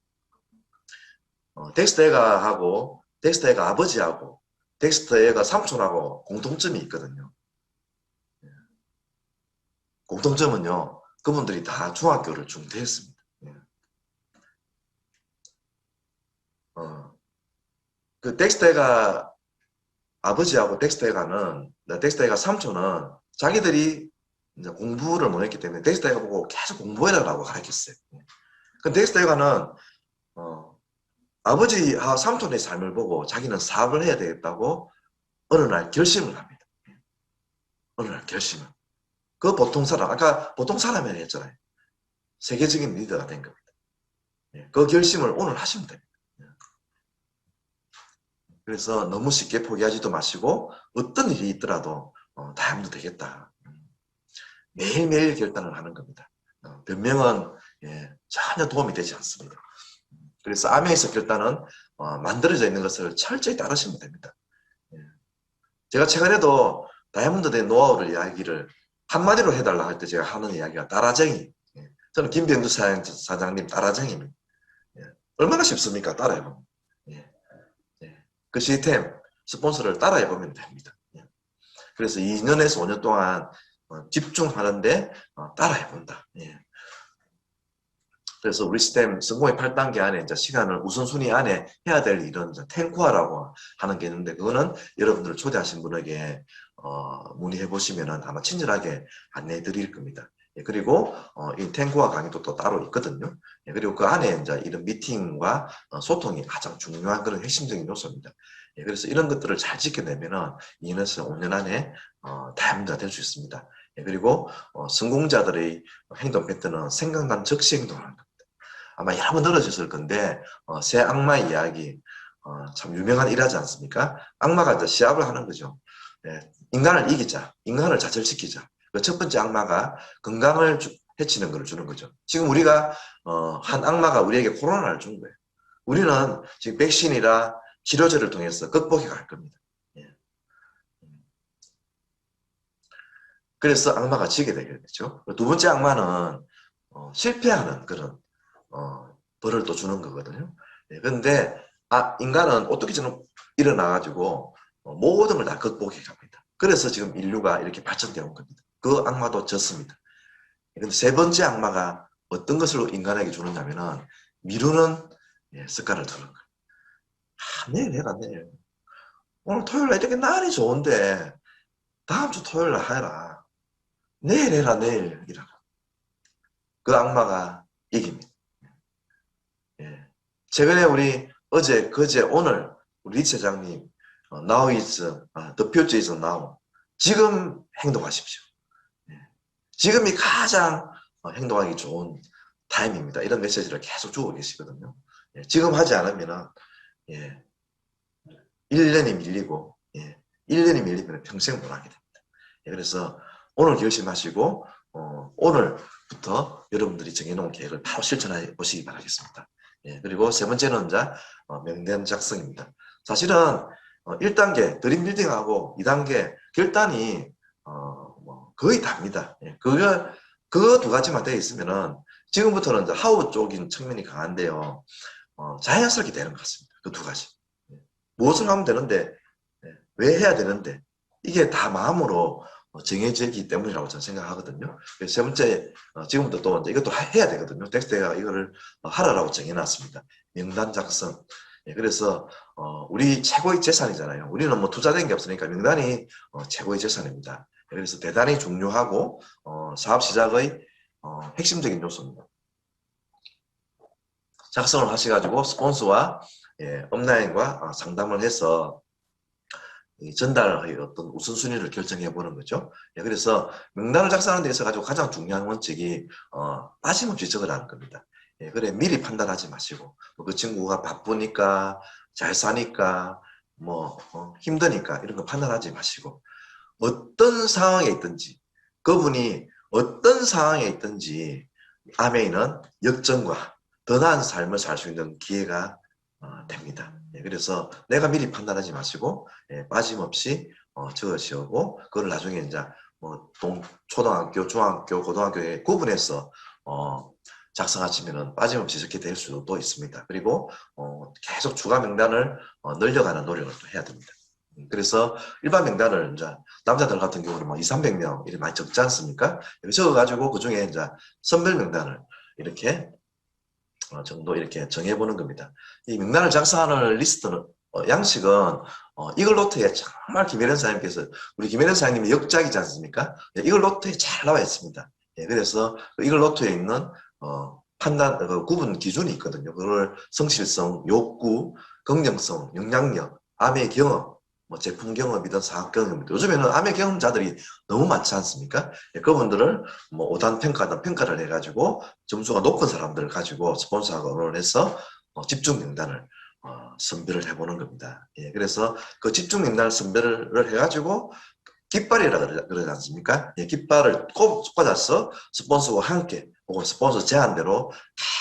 덱스터가 아버지하고 덱스터가 삼촌하고 공통점이 있거든요. 공통점은요, 그분들이 다 중학교를 중퇴했습니다. 그 덱스터가 아버지하고 덱스터가 삼촌은 자기들이 이제 공부를 못했기 때문에 덱스터가 보고 계속 공부해라라고 가르쳤어요. 그 덱스터가는 아버지와 삼촌의 삶을 보고 자기는 사업을 해야 되겠다고 어느 날 결심을 합니다. 어느 날 결심을. 그 보통 사람, 아까 보통 사람이라 했잖아요. 세계적인 리더가 된 겁니다. 그 결심을 오늘 하시면 됩니다. 그래서 너무 쉽게 포기하지도 마시고 어떤 일이 있더라도 다이아몬드 되겠다. 매일매일 결단을 하는 겁니다. 변명은 전혀 도움이 되지 않습니다. 그래서 아메이서 결단은 만들어져 있는 것을 철저히 따르시면 됩니다. 제가 최근에도 다이아몬드 된 노하우를 이야기를 한마디로 해달라 할 때 제가 하는 이야기가 따라쟁이. 저는 김병주 사장님 따라쟁이입니다. 얼마나 쉽습니까? 따라해보면. 그 시스템, 스폰서를 따라해보면 됩니다. 그래서 2년에서 5년 동안 집중하는데 따라해본다. 그래서 우리 시스템 성공의 8단계 안에 이제 시간을 우선순위 안에 해야 될 일은 탱쿠아라고 하는 게 있는데, 그거는 여러분들을 초대하신 분에게 문의해 보시면은 아마 친절하게 안내해 드릴 겁니다. 그리고 이 탱쿠아 강의도 또 따로 있거든요. 그리고 그 안에 이제 이런 미팅과 소통이 가장 중요한 그런 핵심적인 요소입니다. 그래서 이런 것들을 잘 지켜내면은 2년에서 5년 안에 다이아몬드가 될 수 있습니다. 그리고 성공자들의 행동 패턴은 생각난 즉시 행동을 하는 겁니다. 아마 여러 번 들으셨을 건데 새 악마 이야기 참 유명한 일하지 않습니까? 악마가 이제 시합을 하는 거죠. 인간을 이기자, 인간을 좌절시키자. 그 첫 번째 악마가 건강을 해치는 걸 주는 거죠. 지금 우리가 한 악마가 우리에게 코로나를 준 거예요. 우리는 지금 백신이라 치료제를 통해서 극복해 갈 겁니다. 그래서 악마가 지게 되겠죠. 두 번째 악마는 실패하는 그런 벌을 또 주는 거거든요. 그런데 인간은 어떻게 저는 일어나가지고 모든 걸 다 극복해 갑니다. 그래서 지금 인류가 이렇게 발전되어 온 겁니다. 그 악마도 졌습니다. 그런데 세 번째 악마가 어떤 것을 인간에게 주느냐면은 미루는 습관을 두는 거예요. 내일 해라, 내일. 오늘 토요일 날 이렇게 날이 좋은데 다음 주 토요일 날 해라. 내일 해라, 내일. 이라고. 그 악마가 이깁니다. 최근에 우리 어제, 그제, 오늘 우리 리 차장님 Now is, the future is now. 지금 행동하십시오. 지금이 가장 행동하기 좋은 타임입니다. 이런 메시지를 계속 주고 계시거든요. 지금 하지 않으면 1년이 밀리고 1년이 밀리면 평생 못 하게 됩니다. 그래서 오늘 결심하시고 오늘부터 여러분들이 정해놓은 계획을 바로 실천해 보시기 바라겠습니다. 그리고 세 번째는 이제 명단 작성입니다. 사실은 1단계 드림 빌딩하고 2단계 결단이 거의 답니다. 그거 두 가지만 되어 있으면은 지금부터는 이제 하우 쪽인 측면이 강한데요. 자연스럽게 되는 것 같습니다. 그 두 가지. 무엇을 하면 되는데, 왜 해야 되는데, 이게 다 마음으로 정해지기 때문이라고 저는 생각하거든요. 그래서 세 번째, 지금부터 또 이제 이것도 해야 되거든요. 텍스트가 이거를 하라라고 정해놨습니다. 명단 작성. 그래서 우리 최고의 재산이잖아요. 우리는 뭐 투자된 게 없으니까 명단이 최고의 재산입니다. 그래서 대단히 중요하고 사업 시작의 핵심적인 요소입니다. 작성을 하셔가지고 스폰서와 업라인과 상담을 해서 이 전달의 어떤 우선순위를 결정해 보는 거죠. 예, 그래서 명단을 작성하는 데 있어 가지고 가장 중요한 원칙이 빠짐없이 적으라는 겁니다. 예, 그래 미리 판단하지 마시고 그 친구가 바쁘니까 잘 사니까 뭐 힘드니까 이런 거 판단하지 마시고 어떤 상황에 있든지 그분이 어떤 상황에 있든지 아메이는 역전과 더 나은 삶을 살 수 있는 기회가 됩니다. 예, 그래서 내가 미리 판단하지 마시고 예, 빠짐없이 적으시고 그걸 나중에 이제 뭐 초등학교, 중학교, 고등학교에 구분해서 작성하시면 빠짐없이 적게 될 수도 있습니다. 그리고 계속 추가 명단을 늘려가는 노력을 또 해야 됩니다. 그래서 일반 명단을 이제 남자들 같은 경우는 뭐 2, 300명 이렇게 많이 적지 않습니까? 적어가지고 그 중에 이제 선별 명단을 이렇게 정도 이렇게 정해보는 겁니다. 이 명단을 작성하는 리스트는 양식은 이글 노트에 정말 김혜련 사장님께서 우리 김혜련 사장님이 역작이지 않습니까? 네, 이글 노트에 잘 나와 있습니다. 예, 그래서 이글 노트에 있는 판단 구분 기준이 있거든요. 그걸 성실성, 욕구, 긍정성, 영향력, 암의 경험, 뭐 제품 경험이든 사업 경험이든 요즘에는 암의 경험자들이 너무 많지 않습니까? 예, 그분들을 뭐 5단 평가든 평가를 해가지고 점수가 높은 사람들을 가지고 스폰서하고 의논을 해서 집중 명단을 선별을 해보는 겁니다. 예, 그래서 그 집중 명단을 선별을 해가지고 깃발이라 그러지 않습니까? 예, 깃발을 꼭 꽂아서 스폰서와 함께 혹은 스폰서 제안대로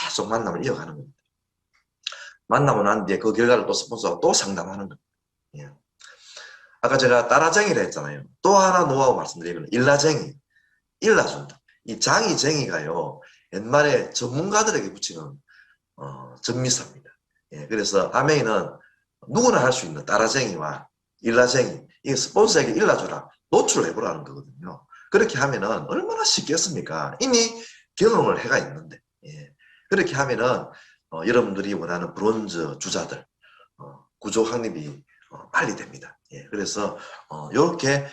계속 만남을 이어가는 겁니다. 만나고 난 뒤에 그 결과를 또 스폰서가 또 상담하는 겁니다. 예. 아까 제가 따라쟁이라 했잖아요. 또 하나 노하우 말씀드리면 일라쟁이, 일라준다. 이 장이쟁이가요. 옛말에 전문가들에게 붙이는 전미사입니다. 예, 그래서 아메이는 누구나 할 수 있는 따라쟁이와 일라쟁이, 이 스폰서에게 일라주라, 노출해보라는 거거든요. 그렇게 하면은 얼마나 쉽겠습니까? 이미 경험을 해가 있는데. 예, 그렇게 하면은 여러분들이 원하는 브론즈 주자들, 구조 확립이 빨리 됩니다. 예, 그래서 이렇게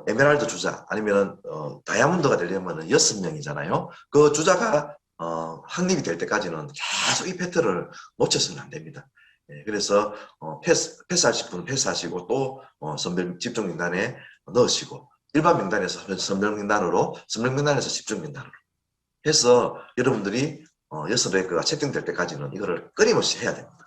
에메랄드 주자 아니면 다이아몬드가 되려면 6명이잖아요. 그 주자가 확립이 될 때까지는 계속 이 패턴을 놓쳐서는 안 됩니다. 예, 그래서 패스하실 분은 패스하시고 또 선별 집중 명단에 넣으시고 일반 명단에서 선별 명단으로 선별 명단에서 집중 명단으로 해서 여러분들이 6랭크가 채팅될 때까지는 이거를 끊임없이 해야 됩니다.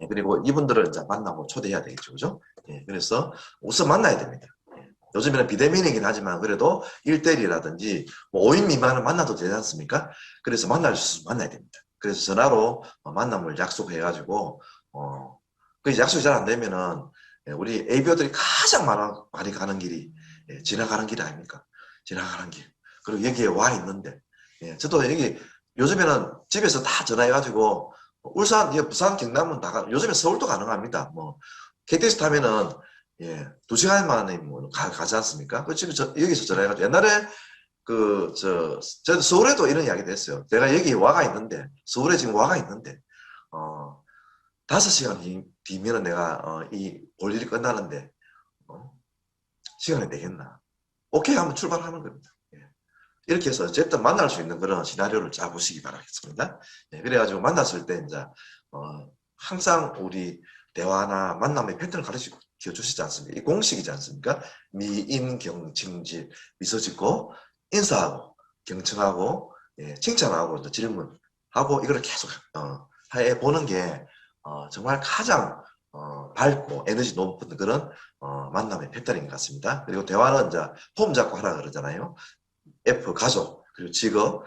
예, 그리고 이분들을 이제 만나고 초대해야 되겠죠. 그죠? 예, 그래서 우선 만나야 됩니다. 예, 요즘에는 비대면이긴 하지만 그래도 1대1이라든지 뭐 5인 미만은 만나도 되지 않습니까? 그래서 만날 수 있으면 만나야 됩니다. 그래서 전화로 만남을 약속해가지고 그 약속이 잘 안 되면은 우리 ABO들이 가장 많이 가는 길이 지나가는 길 아닙니까? 지나가는 길. 그리고 여기에 와 있는데 저도 여기 요즘에는 집에서 다 전화해가지고 울산, 부산, 경남은 다 요즘에 서울도 가능합니다. 뭐 KTX 타면은 2시간 만에 뭐 가지 않습니까? 그 지금 여기서 전화해가지고 옛날에 저 서울에도 이런 이야기도 했어요. 내가 여기 와가 있는데 서울에 지금 와가 있는데 5시간 뒤면은 내가 이 볼 일이 끝나는데 시간이 되겠나? 오케이 하면 출발하는 겁니다. 이렇게 해서 어쨌든 만날 수 있는 그런 시나리오를 짜보시기 바라겠습니다. 네, 그래가지고 만났을 때 이제 항상 우리 대화나 만남의 패턴을 가르쳐 주시지 않습니까? 이 공식이지 않습니까? 미인경칭질 미소 짓고 인사하고 경청하고 칭찬하고 질문하고 이걸 계속 해보는 게 정말 가장 밝고 에너지 높은 그런 만남의 패턴인 것 같습니다. 그리고 대화는 이제 폼 잡고 하라 그러잖아요. F 가족 그리고 직업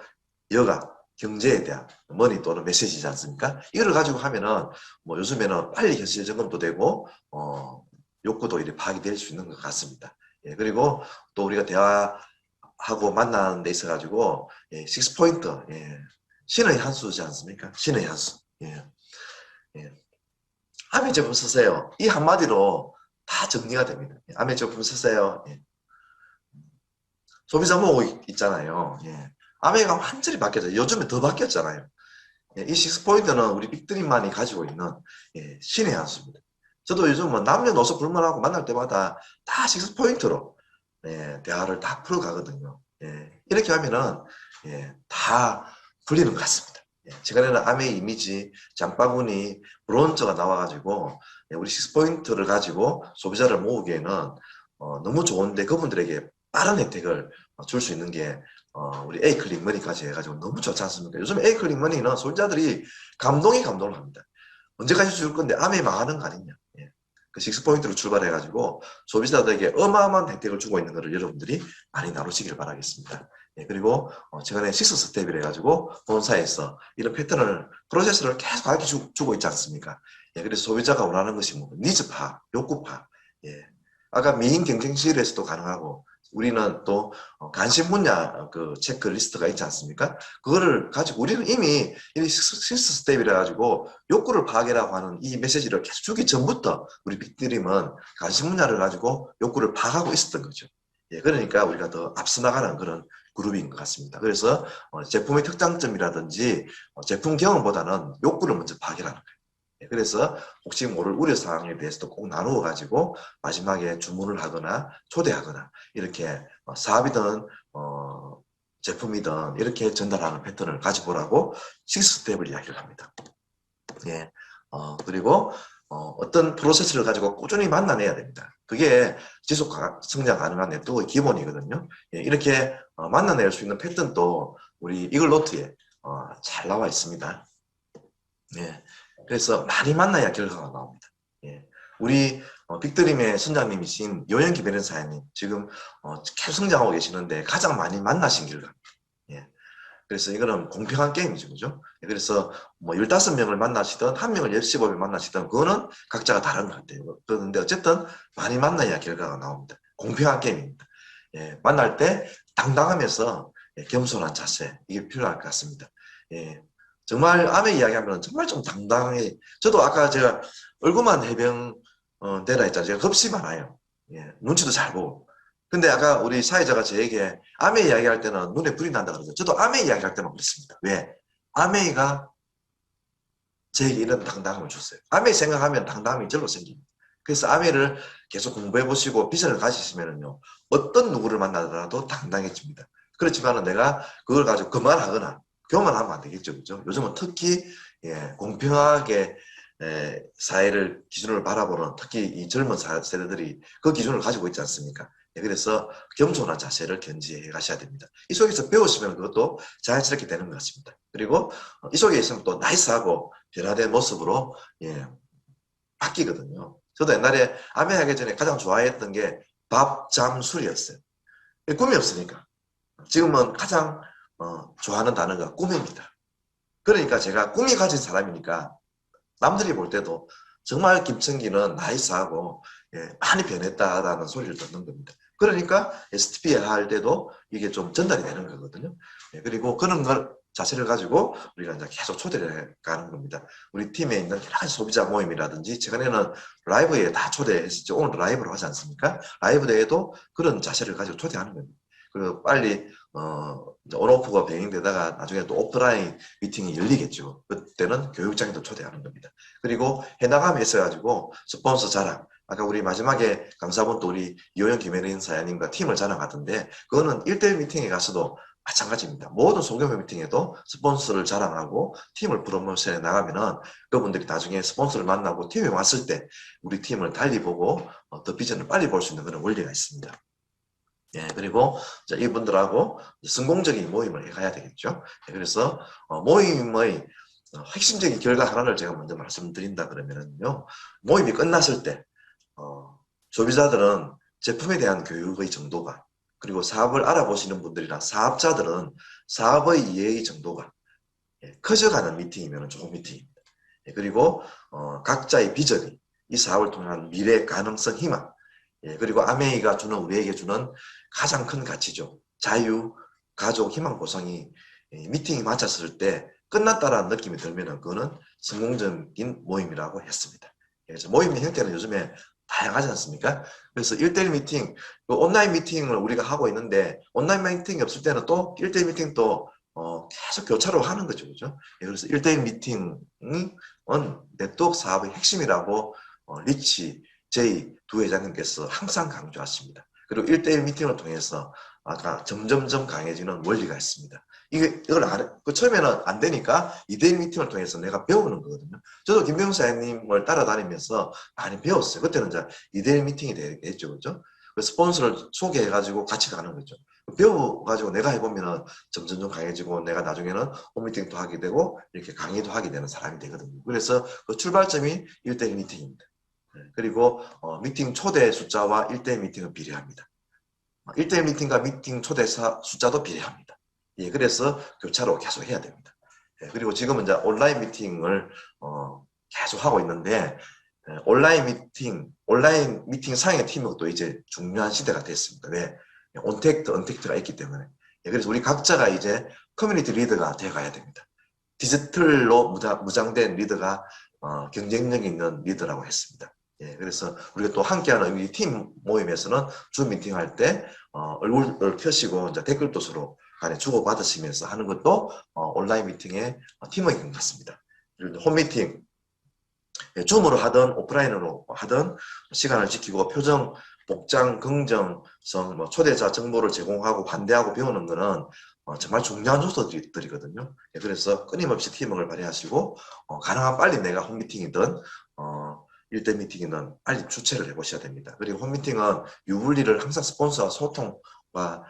여가 경제에 대한 머니 또는 메시지지 않습니까? 이걸 가지고 하면은 뭐 요즘에는 빨리 현실 점검도 되고 욕구도 이렇게 파악이 될 수 있는 것 같습니다. 예, 그리고 또 우리가 대화하고 만나는 데 있어 가지고 6포인트 신의 한 수지 않습니까? 신의 한 수. 아메 제품 쓰세요. 이 한마디로 다 정리가 됩니다. 아메 제품 쓰세요. 소비자 보고 있잖아요. 아메가 완전히 바뀌었죠. 요즘에 더 바뀌었잖아요. 이 식스포인트는 우리 빅드림만이 가지고 있는 신의 한 수입니다. 저도 요즘 뭐 남녀노소 불문하고 만날 때마다 다 식스포인트로 대화를 다 풀어가거든요. 이렇게 하면은 다 풀리는 것 같습니다. 최근에는 아메 이미지, 장바구니, 브론즈가 나와가지고 우리 식스포인트를 가지고 소비자를 모으기에는 너무 좋은데 그분들에게 빠른 혜택을 줄 수 있는 게 우리 A클릭 머니까지 해가지고 너무 좋지 않습니까? 요즘 A클릭 머니는 소비자들이 감동을 합니다. 언제까지 줄 건데 암에 망하는 거 아니냐. 예. 그 식스포인트로 출발해가지고 소비자들에게 어마어마한 혜택을 주고 있는 것을 여러분들이 많이 나누시길 바라겠습니다. 예, 그리고 최근에 식스 스텝이라 해가지고 본사에서 이런 패턴을 프로세스를 계속 가르쳐 주고 있지 않습니까? 예, 그래서 소비자가 원하는 것이 뭐 니즈 파, 욕구 파. 예. 아까 미인 경쟁실에서도 가능하고 우리는 또 관심 분야 그 체크리스트가 있지 않습니까? 그거를 가지고 우리는 이미 이 식스 스텝이라 가지고 욕구를 파악해라고 하는 이 메시지를 계속 주기 전부터 우리 빅드림은 관심 분야를 가지고 욕구를 파악하고 있었던 거죠. 예, 그러니까 우리가 더 앞서 나가는 그런 그룹인 것 같습니다. 그래서 제품의 특장점이라든지 제품 경험보다는 욕구를 먼저 파악하라는 거예요. 그래서 혹시 모를 우려사항에 대해서도 꼭 나누어 가지고 마지막에 주문을 하거나 초대하거나 이렇게 사업이든 제품이든 이렇게 전달하는 패턴을 가지고라고 식스스텝을 이야기를 합니다. 예. 그리고 어떤 프로세스를 가지고 꾸준히 만나내야 됩니다. 그게 지속 성장 가능한 네트워크의 기본이거든요. 예, 이렇게 만나낼 수 있는 패턴도 우리 이글노트에 잘 나와 있습니다. 예. 그래서 많이 만나야 결과가 나옵니다. 예. 우리 빅드림의 선장님이신 요영기 변호사님 지금 계속 성장하고 계시는데 가장 많이 만나신 결과입니다. 예. 그래서 이거는 공평한 게임이죠. 그죠? 예. 그래서 뭐 15명을 만나시든 1명을 15명 만나시든 그거는 각자가 다른 것 같아요. 그런데 어쨌든 많이 만나야 결과가 나옵니다. 공평한 게임입니다. 예. 만날 때 당당하면서 겸손한 자세 이게 필요할 것 같습니다. 예. 정말 암의 이야기하면 정말 좀 당당해. 저도 아까 제가 얼굴만 해병 되라 했잖아요. 제가 겁이 많아요. 예, 눈치도 잘 보고. 근데 아까 우리 사회자가 저에게 암의 이야기할 때는 눈에 불이 난다 그러죠. 저도 암의 이야기할 때만 그랬습니다. 왜? 암의가 저에게 이런 당당함을 줬어요. 암의 생각하면 당당함이 절로 생깁니다. 그래서 암의를 계속 공부해 보시고 비전을 가지시면요 어떤 누구를 만나더라도 당당해집니다. 그렇지만은 내가 그걸 가지고 그만하거나 교만하면 안 되겠죠. 그죠? 요즘은 특히 공평하게 사회를 기준으로 바라보는 특히 이 젊은 세대들이 그 기준을 가지고 있지 않습니까? 그래서 겸손한 자세를 견지해 가셔야 됩니다. 이 속에서 배우시면 그것도 자연스럽게 되는 것 같습니다. 그리고 이 속에 있으면 또 나이스하고 변화된 모습으로 바뀌거든요. 저도 옛날에 암회하기 전에 가장 좋아했던 게 밥, 잠, 술이었어요. 꿈이 없으니까. 지금은 가장 좋아하는 단어가 꿈입니다. 그러니까 제가 꿈이 가진 사람이니까 남들이 볼 때도 정말 김청기는 나이스하고 많이 변했다라는 소리를 듣는 겁니다. 그러니까 STP 할 때도 이게 좀 전달이 되는 거거든요. 그리고 그런 걸 자세를 가지고 우리가 이제 계속 초대를 해 가는 겁니다. 우리 팀에 있는 여러 가지 소비자 모임이라든지 최근에는 라이브에 다 초대했었죠. 오늘 라이브로 하지 않습니까? 라이브 대회도 그런 자세를 가지고 초대하는 겁니다. 그리고 빨리 온오프가 병행되다가 나중에 또 오프라인 미팅이 열리겠죠. 그때는 교육장에도 초대하는 겁니다. 그리고 해나감에 있어가지고 스폰서 자랑. 아까 우리 마지막에 강사분 또 우리 이호영 김혜린 사장님과 팀을 자랑하던데 그거는 1대1 미팅에 가서도 마찬가지입니다. 모든 소규모 미팅에도 스폰서를 자랑하고 팀을 프로모션에 나가면은 그분들이 나중에 스폰서를 만나고 팀에 왔을 때 우리 팀을 달리 보고 더 비전을 빨리 볼 수 있는 그런 원리가 있습니다. 예, 그리고 이분들하고 성공적인 모임을 해가야 되겠죠. 그래서 모임의 핵심적인 결과 하나를 제가 먼저 말씀드린다 그러면은요, 모임이 끝났을 때 소비자들은 제품에 대한 교육의 정도가 그리고 사업을 알아보시는 분들이나 사업자들은 사업의 이해의 정도가 커져가는 미팅이면 좋은 미팅입니다. 그리고 각자의 비전이 이 사업을 통한 미래 가능성 희망 그리고 아메이가 주는 우리에게 주는 가장 큰 가치죠. 자유, 가족, 희망 보상이 미팅이 마쳤을 때 끝났다라는 느낌이 들면 그거는 성공적인 모임이라고 했습니다. 그래서 모임의 형태는 요즘에 다양하지 않습니까? 그래서 1대1 미팅, 온라인 미팅을 우리가 하고 있는데 온라인 미팅이 없을 때는 또 1대1 미팅도 계속 교차로 하는 거죠. 그죠? 그래서 1대1 미팅은 네트워크 사업의 핵심이라고 리치, 제이 두 회장님께서 항상 강조하십니다. 그리고 1대1 미팅을 통해서 아까 점점점 강해지는 원리가 있습니다. 이걸 처음에는 안 되니까 2대1 미팅을 통해서 내가 배우는 거거든요. 저도 김병수 사장님을 따라다니면서 많이 배웠어요. 그때는 이제 2대1 미팅이 됐죠. 그죠? 그 스폰서를 소개해가지고 같이 가는 거죠. 배워가지고 내가 해보면은 점점 강해지고 내가 나중에는 홈미팅도 하게 되고 이렇게 강의도 하게 되는 사람이 되거든요. 그래서 그 출발점이 1대1 미팅입니다. 그리고 미팅 초대 숫자와 1대1 미팅은 비례합니다. 1대1 미팅과 미팅 초대 숫자도 비례합니다. 예, 그래서 교차로 계속 해야 됩니다. 예, 그리고 지금은 이제 온라인 미팅을 계속 하고 있는데 온라인 미팅 상의 팀도 이제 중요한 시대가 됐습니다. 왜? 온택트, 언택트가 있기 때문에. 예, 그래서 우리 각자가 이제 커뮤니티 리더가 되어가야 됩니다. 디지털로 무장된 리더가 경쟁력 있는 리더라고 했습니다. 예, 그래서 우리가 또 함께하는 이 팀 모임에서는 줌 미팅 할 때 얼굴을 펴시고 이제 댓글도 서로 간에 주고받으시면서 하는 것도 온라인 미팅의 팀워크인 것 같습니다. 그리고 홈 미팅, 줌으로 하든 오프라인으로 하든 시간을 지키고 표정, 복장, 긍정성, 초대자 정보를 제공하고 반대하고 배우는 것은 정말 중요한 요소들이거든요. 그래서 끊임없이 팀워크를 발휘하시고 가능한 빨리 내가 홈미팅이든 1대 미팅이든 빨리 주최를 해보셔야 됩니다. 그리고 홈미팅은 유불리를 항상 스폰서와 소통과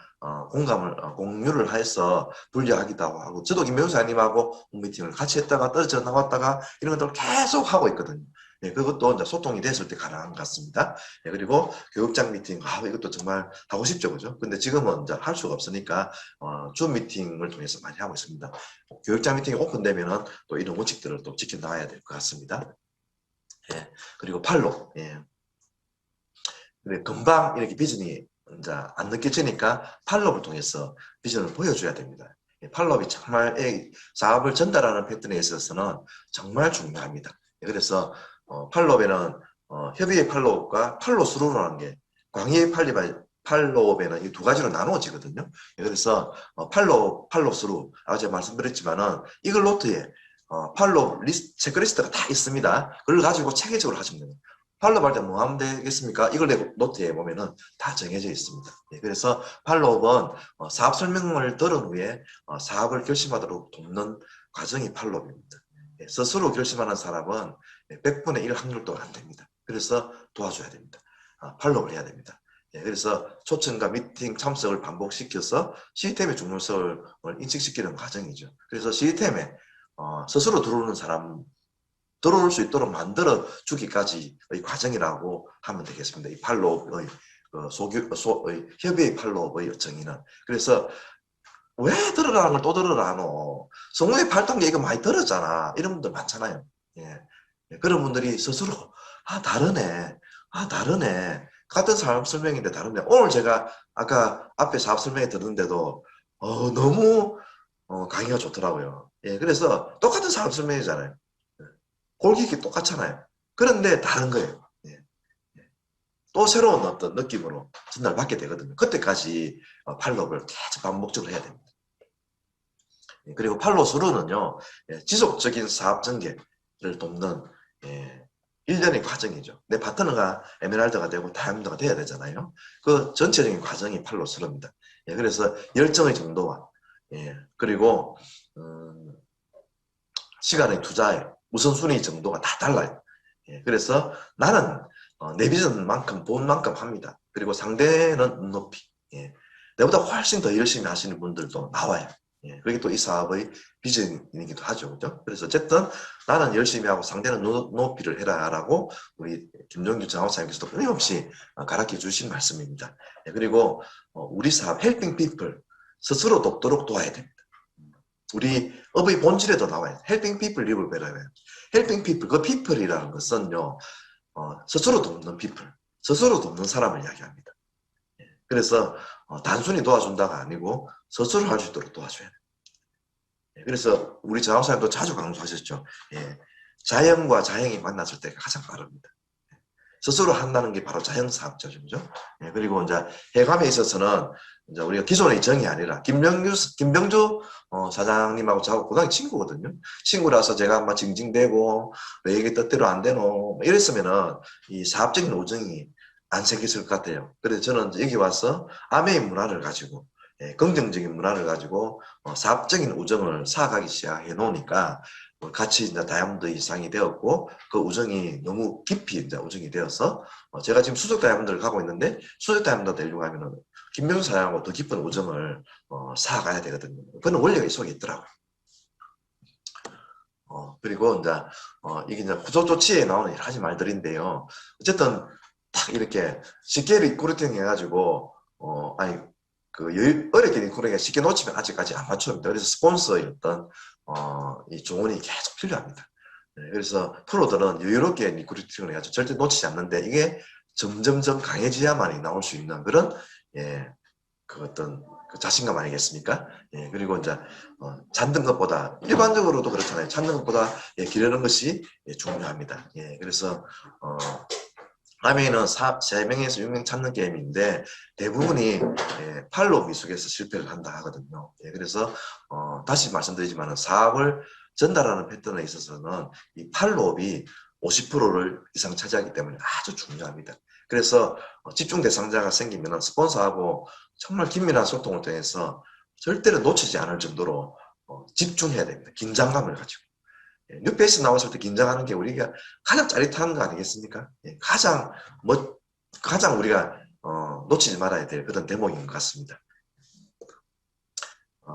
공유를 해서 분리하기도 하고 저도 김명수 사장님하고 홈미팅을 같이 했다가 떨어져 나왔다가 이런 것들을 계속 하고 있거든요. 예, 그것도 이제 소통이 됐을 때 가능한 것 같습니다. 예, 그리고 교육장 미팅, 이것도 정말 하고 싶죠, 그죠? 근데 지금은 이제 할 수가 없으니까 줌 미팅을 통해서 많이 하고 있습니다. 교육장 미팅이 오픈되면은 또 이런 원칙들을 또 지켜나가야 될 것 같습니다. 예, 그리고 팔로우. 예. 근데 금방 이렇게 비전이 이제 안 느껴지니까 팔로우를 통해서 비전을 보여줘야 됩니다. 예, 팔로우이 정말 사업을 전달하는 패턴에 있어서는 정말 중요합니다. 예, 그래서 팔로우에는 협의의 팔로우과 팔로우스루라는 게 광의의 팔로우에는 이 두 가지로 나누어지거든요. 예, 그래서 팔로우스루 제가 말씀드렸지만은 이걸 노트에 팔로우 체크리스트가 다 있습니다. 그걸 가지고 체계적으로 하시면 됩니다. 팔로우 할 때 뭐 하면 되겠습니까? 이걸 노트에 보면은 다 정해져 있습니다. 예, 그래서 팔로우는 사업 설명을 들은 후에 사업을 결심하도록 돕는 과정이 팔로우입니다. 예, 스스로 결심하는 사람은 100분의 1 확률도 안 됩니다. 그래서 도와줘야 됩니다. 팔로우를 해야 됩니다. 예, 그래서 초청과 미팅 참석을 반복시켜서 시스템의 중요성을 인식시키는 과정이죠. 그래서 시스템에 스스로 들어올 수 있도록 만들어 주기까지의 과정이라고 하면 되겠습니다. 이 팔로우의 협의의 팔로우의 정의는. 그래서 왜 들으라는 걸 또 들으라노? 성우의 8단계 이거 많이 들었잖아. 이런 분들 많잖아요. 예. 그런 분들이 스스로 다르네. 다르네. 같은 사업 설명인데 다르네. 오늘 제가 아까 앞에 사업 설명회 들었는데도 너무 강의가 좋더라고요. 예, 그래서 똑같은 사업 설명이잖아요. 골기기 똑같잖아요. 그런데 다른 거예요. 예. 또 새로운 어떤 느낌으로 전달받게 되거든요. 그때까지 팔로우를 계속 반복적으로 해야 됩니다. 예, 그리고 팔로우 수로는요, 지속적인 사업 전개를 돕는 1년의 과정이죠. 내 파트너가 에메랄드가 되고 다이아몬드가 돼야 되잖아요. 그 전체적인 과정이 팔로우 수로입니다. 예, 그래서 열정의 정도와 그리고 시간의 투자에 우선순위 정도가 다 달라요. 예, 그래서 나는 내 비전만큼 본 만큼 합니다. 그리고 상대는 눈높이. 예, 내보다 훨씬 더 열심히 하시는 분들도 나와요. 예, 그게 또 이 사업의 비전이기도 하죠. 그죠? 그래서 어쨌든 나는 열심히 하고 상대는 눈높이를 해라라고 우리 김종규 장학사님께서도 끊임없이 가르쳐 주신 말씀입니다. 예, 그리고 우리 사업 헬핑 피플 스스로 돕도록 도와야 됩니다. 우리 업의 본질에도 나와요. helping people live better요. helping people, 그 people이라는 것은요, 스스로 돕는 people, 스스로 돕는 사람을 이야기합니다. 그래서 단순히 도와준다가 아니고 스스로 할 수 있도록 도와줘야 돼요. 그래서 우리 장학사님도 자주 강조하셨죠. 자연과 자연이 만났을 때가 가장 빠릅니다. 스스로 한다는 게 바로 자연사업자죠. 그죠? 그리고 이제 해감에 있어서는 이제 우리가 기존의 정이 아니라 김병주 사장님하고 저하고 고등학교 친구거든요. 친구라서 제가 막 징징대고 왜 이게 뜻대로 안 되노 이랬으면은 이 사업적인 오정이 안 생겼을 것 같아요. 그래서 저는 여기 와서 아메이 문화를 가지고 긍정적인 문화를 가지고 사업적인 우정을 쌓아가기 시작해 놓으니까 같이 이제 다이아몬드 이상이 되었고 그 우정이 너무 깊이 이제 우정이 되어서 제가 지금 수석 다이아몬드를 가고 있는데 수석 다이아몬드 되려고 하면은 김명수 사장하고 더 깊은 우정을 쌓아가야 되거든요. 그런 원리가 이 속에 있더라고요. 그리고 이제 이게 이제 구조 조치에 나오는 여러 가지 말들인데요. 어쨌든 딱 이렇게 쉽게 리크루팅 해가지고 아니 어렵게 리크루팅 쉽게 놓치면 아직까지 아마추어입니다. 그래서 스폰서의 어떤 이 조언이 계속 필요합니다. 네, 그래서 프로들은 여유롭게 리크루팅을 해가지고 절대 놓치지 않는데 이게 점점점 강해져야만이 나올 수 있는 그런 그 어떤 그 자신감 아니겠습니까? 그리고 이제 찾는 것보다 일반적으로도 그렇잖아요. 찾는 것보다 기르는 것이 중요합니다. 그래서 아메이는 3명에서 6명 찾는 게임인데 대부분이 팔로우 미숙에서 실패를 한다 하거든요. 그래서 다시 말씀드리지만 사업을 전달하는 패턴에 있어서는 이 팔로우업이 50%를 이상 차지하기 때문에 아주 중요합니다. 그래서 집중 대상자가 생기면 스폰서하고 정말 긴밀한 소통을 통해서 절대로 놓치지 않을 정도로 집중해야 됩니다. 긴장감을 가지고. 뉴페이스 나왔을 때 긴장하는 게 우리가 가장 짜릿한 거 아니겠습니까? 가장 우리가 놓치지 말아야 될 그런 대목인 것 같습니다.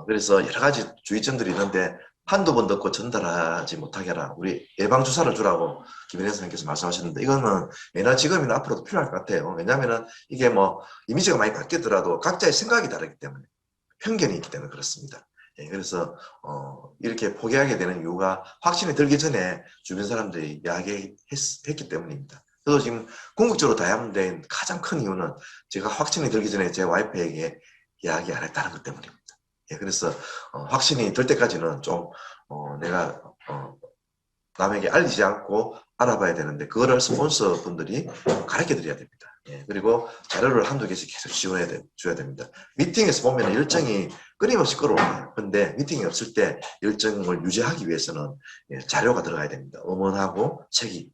그래서 여러 가지 주의점들이 있는데 한두 번 듣고 전달하지 못하게 하라. 우리 예방주사를 주라고 김인혜 선생님께서 말씀하셨는데 이거는 예나 지금이나 앞으로도 필요할 것 같아요. 왜냐하면 이게 뭐 이미지가 많이 바뀌더라도 각자의 생각이 다르기 때문에 편견이 있기 때문에 그렇습니다. 그래서 이렇게 포기하게 되는 이유가 확신이 들기 전에 주변 사람들이 이야기했기 때문입니다. 저도 지금 궁극적으로 다이아몬드인 가장 큰 이유는 제가 확신이 들기 전에 제 와이프에게 이야기 안 했다는 것 때문입니다. 그래서 확신이 들 때까지는 좀 내가 남에게 알리지 않고 알아봐야 되는데 그거를 스폰서 분들이 가르쳐 드려야 됩니다. 그리고 자료를 한두 개씩 계속 줘야 됩니다. 미팅에서 보면 열정이 끊임없이 끌어올라요. 근데 미팅이 없을 때 열정을 유지하기 위해서는 자료가 들어가야 됩니다. 음원하고 책이.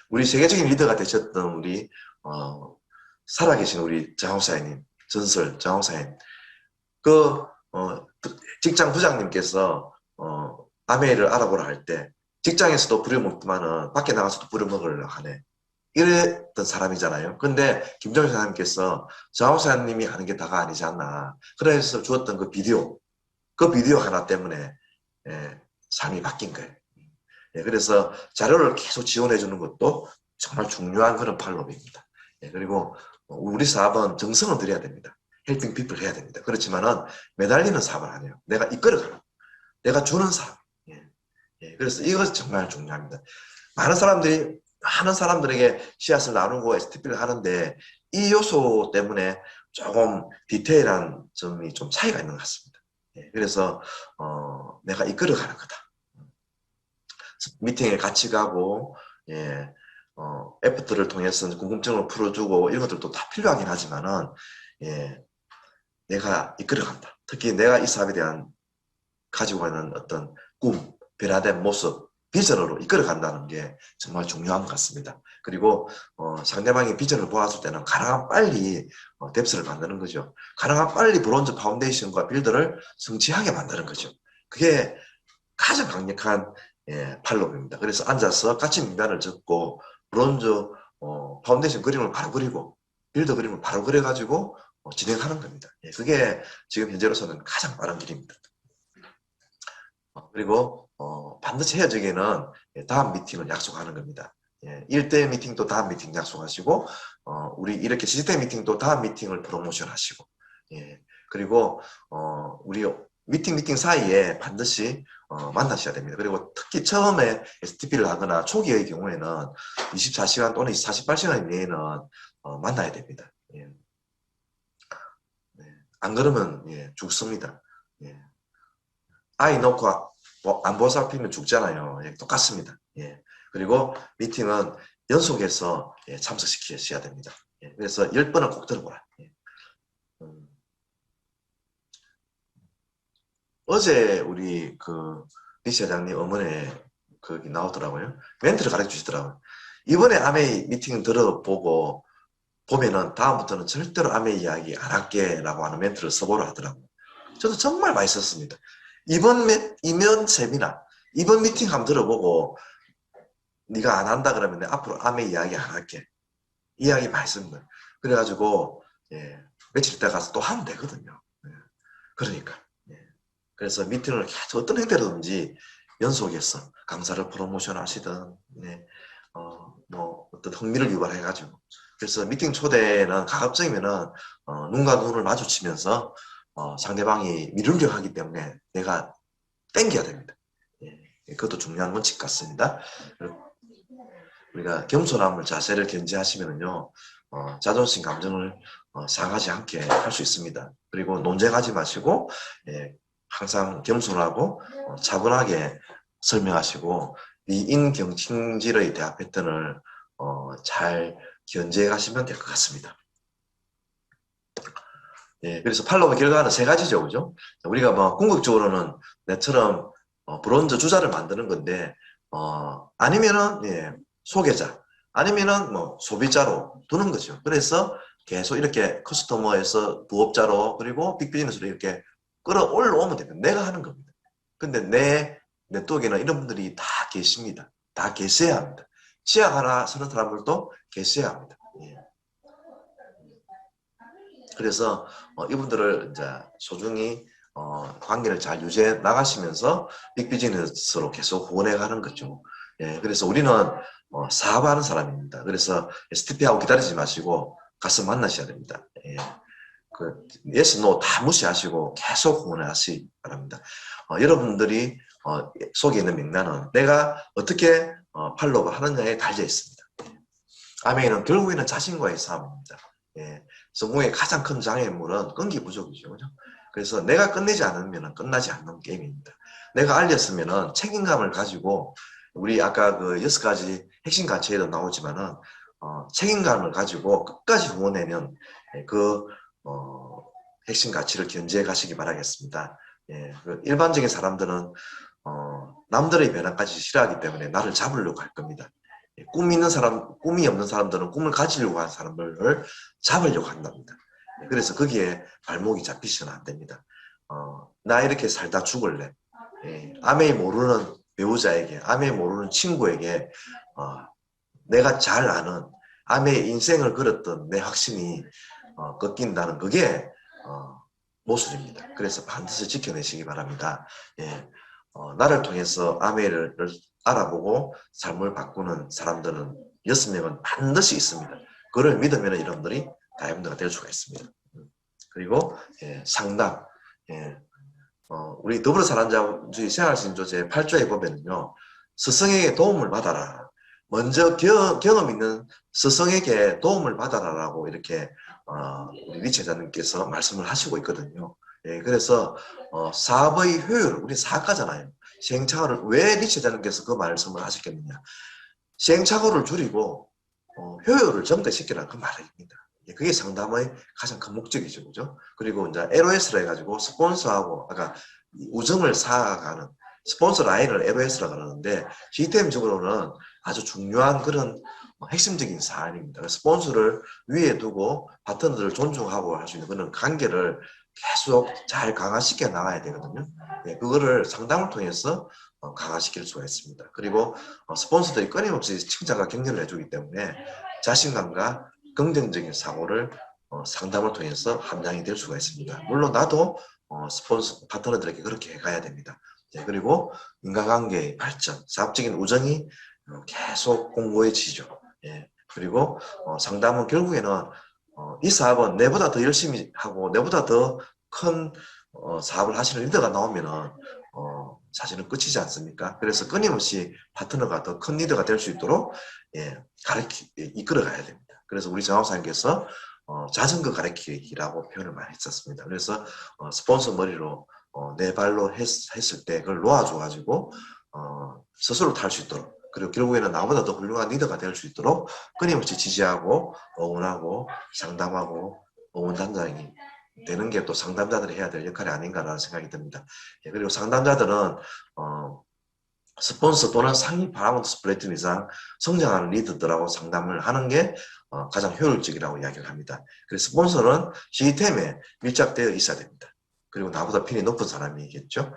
우리 세계적인 리더가 되셨던 우리 살아계신 우리 장호사님, 전설 장호사님 그 직장 부장님께서 아메이를 알아보라 할 때 직장에서도 부려먹지만은 밖에 나가서도 부려먹으려고 하네. 이랬던 사람이잖아요. 근데 김정일 사장님께서 장호사님이 하는 게 다가 아니지 않나. 그래서 주었던 그 비디오 하나 때문에 삶이 바뀐 거예요. 그래서 자료를 계속 지원해 주는 것도 정말 중요한 그런 팔로우입니다. 그리고 우리 사업은 정성을 들여야 됩니다. 헬핑 피플 해야 됩니다. 그렇지만은 매달리는 사업을 안 해요. 내가 이끌어가는, 내가 주는 사업. 그래서 이것이 정말 중요합니다. 많은 사람들에게 씨앗을 나누고 STP를 하는데 이 요소 때문에 조금 디테일한 점이 좀 차이가 있는 것 같습니다. 그래서 내가 이끌어가는 거다. 미팅에 같이 가고 애프터를 통해서 궁금증을 풀어주고 이런 것들도 다 필요하긴 하지만은 내가 이끌어간다. 특히 내가 이 사업에 대한 가지고 있는 어떤 꿈, 변화된 모습, 비전으로 이끌어간다는 게 정말 중요한 것 같습니다. 그리고 상대방이 비전을 보았을 때는 가능한 빨리 뎁스를 만드는 거죠. 가능한 빨리 브론즈 파운데이션과 빌드를 성취하게 만드는 거죠. 그게 가장 강력한 팔로우입니다. 그래서 앉아서 같이 명단을 적고 브론즈 파운데이션 그림을 바로 그리고 빌드 그림을 바로 그려가지고 진행하는 겁니다. 그게 지금 현재로서는 가장 빠른 길입니다. 그리고 반드시 헤어지기에는 다음 미팅을 약속하는 겁니다. 1대1 미팅도 다음 미팅 약속하시고 우리 이렇게 시스템 미팅도 다음 미팅을 프로모션 하시고 그리고 우리 미팅 사이에 반드시 만나셔야 됩니다. 그리고 특히 처음에 STP를 하거나 초기의 경우에는 24시간 또는 48시간 이내에는 만나야 됩니다. 안 그러면 죽습니다. 아이 놓고 안 보살피면 죽잖아요. 똑같습니다. 그리고 미팅은 연속해서 참석시키셔야 됩니다. 그래서 10번은 꼭 들어보라. 어제 우리 리 사장님 어머니 거기 나오더라고요. 멘트를 가르쳐 주시더라고요. 이번에 아메이 미팅 들어보고 보면은 다음부터는 절대로 아메 이야기 안 할게 라고 하는 멘트를 써보라 하더라고요. 저도 정말 많이 썼습니다. 이번 세미나, 이번 미팅 한번 들어보고 네가 안 한다 그러면 내가 앞으로 아메 이야기 안 할게. 이야기 많이 쓴 거예요. 그래가지고 예, 며칠 있다 가서 또 하면 되거든요. 예, 그러니까 예. 그래서 미팅을 계속 어떤 형태로든지 연속해서 강사를 프로모션 하시든 예, 뭐 어떤 흥미를 유발해가지고 그래서 미팅 초대는 가급적이면은 눈과 눈을 마주치면서 상대방이 미루려 하기 때문에 내가 땡겨야 됩니다. 예, 그것도 중요한 원칙 같습니다. 우리가 겸손함을 자세를 견지하시면은요 자존심 감정을 상하지 않게 할 수 있습니다. 그리고 논쟁하지 마시고 예, 항상 겸손하고 차분하게 설명하시고 미인경칭질의 대화 패턴을 잘 견제해 가시면 될 것 같습니다. 예, 그래서 팔로우 결과는 세 가지죠, 그죠? 우리가 뭐 궁극적으로는 내처럼 브론즈 주자를 만드는 건데 아니면은 예, 소개자 아니면은 뭐 소비자로 두는 거죠. 그래서 계속 이렇게 커스터머에서 부업자로 그리고 빅비즈니스로 이렇게 끌어올라오면 됩니다. 내가 하는 겁니다. 근데 내 네트워크에는 이런 분들이 다 계십니다. 다 계셔야 합니다. 치약 하나 쓰는 사람들도 계셔야 합니다. 예. 그래서 이분들을 이제 소중히 관계를 잘 유지해 나가시면서 빅비즈니스로 계속 후원해 가는 거죠. 예, 그래서 우리는 사업하는 사람입니다. 그래서 STP하고 기다리지 마시고 가서 만나셔야 됩니다. 예. 그 yes, no 다 무시하시고 계속 후원하시기 바랍니다. 여러분들이 속에 있는 명단은 내가 어떻게 팔로우를 하느냐에 달려 있습니다. 아멘은 결국에는 자신과의 싸움입니다. 예. 성공의 가장 큰 장애물은 끈기 부족이죠. 그죠? 그래서 내가 끝내지 않으면 끝나지 않는 게임입니다. 내가 알렸으면 책임감을 가지고 우리 아까 그 6가지 핵심 가치에도 나오지만은 책임감을 가지고 끝까지 후원하면 그 핵심 가치를 견지해 가시기 바라겠습니다. 예, 그 일반적인 사람들은 남들의 변화까지 싫어하기 때문에 나를 잡으려고 할 겁니다. 꿈이 있는 사람, 꿈이 없는 사람들은 꿈을 가지려고 하는 사람들을 잡으려고 한답니다. 그래서 거기에 발목이 잡히시면 안 됩니다. 나 이렇게 살다 죽을래. 아메이 모르는 배우자에게, 아메이 모르는 친구에게 내가 잘 아는 아메의 인생을 걸었던 내 확신이 꺾인다는 그게 모술입니다. 그래서 반드시 지켜내시기 바랍니다. 예. 나를 통해서 아메를 알아보고 삶을 바꾸는 사람들은 6명은 반드시 있습니다. 그걸 믿으면 여러분들이 다이아몬드가 될 수가 있습니다. 그리고 예, 상담. 예. 우리 더불어사랑자주의 생활신조 제8조에 보면요. 스승에게 도움을 받아라. 먼저 경험 있는 스승에게 도움을 받아라라고 이렇게 우리 리체자님께서 말씀을 하시고 있거든요. 예, 그래서 사업의 효율, 우리 사업가잖아요. 시행착오를 왜 리체자님께서 그 말씀을 하셨겠느냐. 시행착오를 줄이고 효율을 증대시키라 그 말입니다. 그게 상담의 가장 큰 목적이죠. 그죠? 그리고 이제 LOS로 해가지고 스폰서하고 아까 우정을 쌓아가는 스폰서 라인을 LOS라고 그러는데 시스템적으로는 아주 중요한 그런 핵심적인 사안입니다. 스폰서를 위에 두고 파트너들을 존중하고 할 수 있는 그런 관계를 계속 잘 강화시켜 나가야 되거든요. 네, 그거를 상담을 통해서 강화시킬 수가 있습니다. 그리고 스폰서들이 끊임없이 칭찬과 격려를 해주기 때문에 자신감과 긍정적인 사고를 상담을 통해서 함양이 될 수가 있습니다. 물론 나도 스폰서 파트너들에게 그렇게 해가야 됩니다. 네, 그리고 인간관계의 발전, 사업적인 우정이 계속 공고해지죠. 예, 그리고 상담은 결국에는 이 사업은 내보다 더 열심히 하고 내보다 더 큰 사업을 하시는 리더가 나오면은 사실은 끝이지 않습니까? 그래서 끊임없이 파트너가 더 큰 리더가 될 수 있도록 예, 이끌어 가야 됩니다. 그래서 우리 정학사님께서 자전거 가르치기라고 표현을 많이 했었습니다. 그래서 스폰서 머리로 네 발로 했을 때 그걸 놓아줘가지고 스스로 탈 수 있도록 그리고 결국에는 나보다 더 훌륭한 리더가 될 수 있도록 끊임없이 지지하고 응원하고 상담하고 응원단장이 되는 게 또 상담자들이 해야 될 역할이 아닌가라는 생각이 듭니다. 예, 그리고 상담자들은 스폰서 또는 상위 파라마운트 스플래툰 이상 성장하는 리더들하고 상담을 하는 게 가장 효율적이라고 이야기를 합니다. 그래서 스폰서는 시스템에 밀착되어 있어야 됩니다. 그리고 나보다 핀이 높은 사람이겠죠.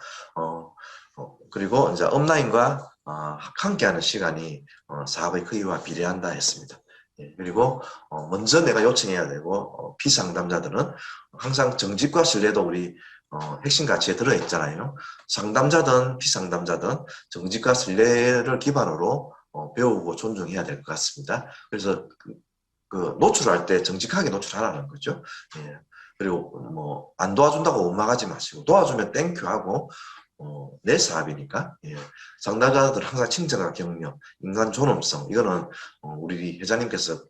그리고 이제 업라인과 함께하는 시간이 사업의 크기와 비례한다 했습니다. 예, 그리고 먼저 내가 요청해야 되고 비상담자들은 항상 정직과 신뢰도 우리 핵심 가치에 들어있잖아요. 상담자든 비상담자든 정직과 신뢰를 기반으로 배우고 존중해야 될 것 같습니다. 그래서 그 노출할 때 정직하게 노출하라는 거죠. 예. 그리고 뭐 안 도와준다고 원망하지 마시고 도와주면 땡큐하고 내 사업이니까 예. 상담자들 항상 칭찬과 격려, 인간 존엄성 이거는 우리 회장님께서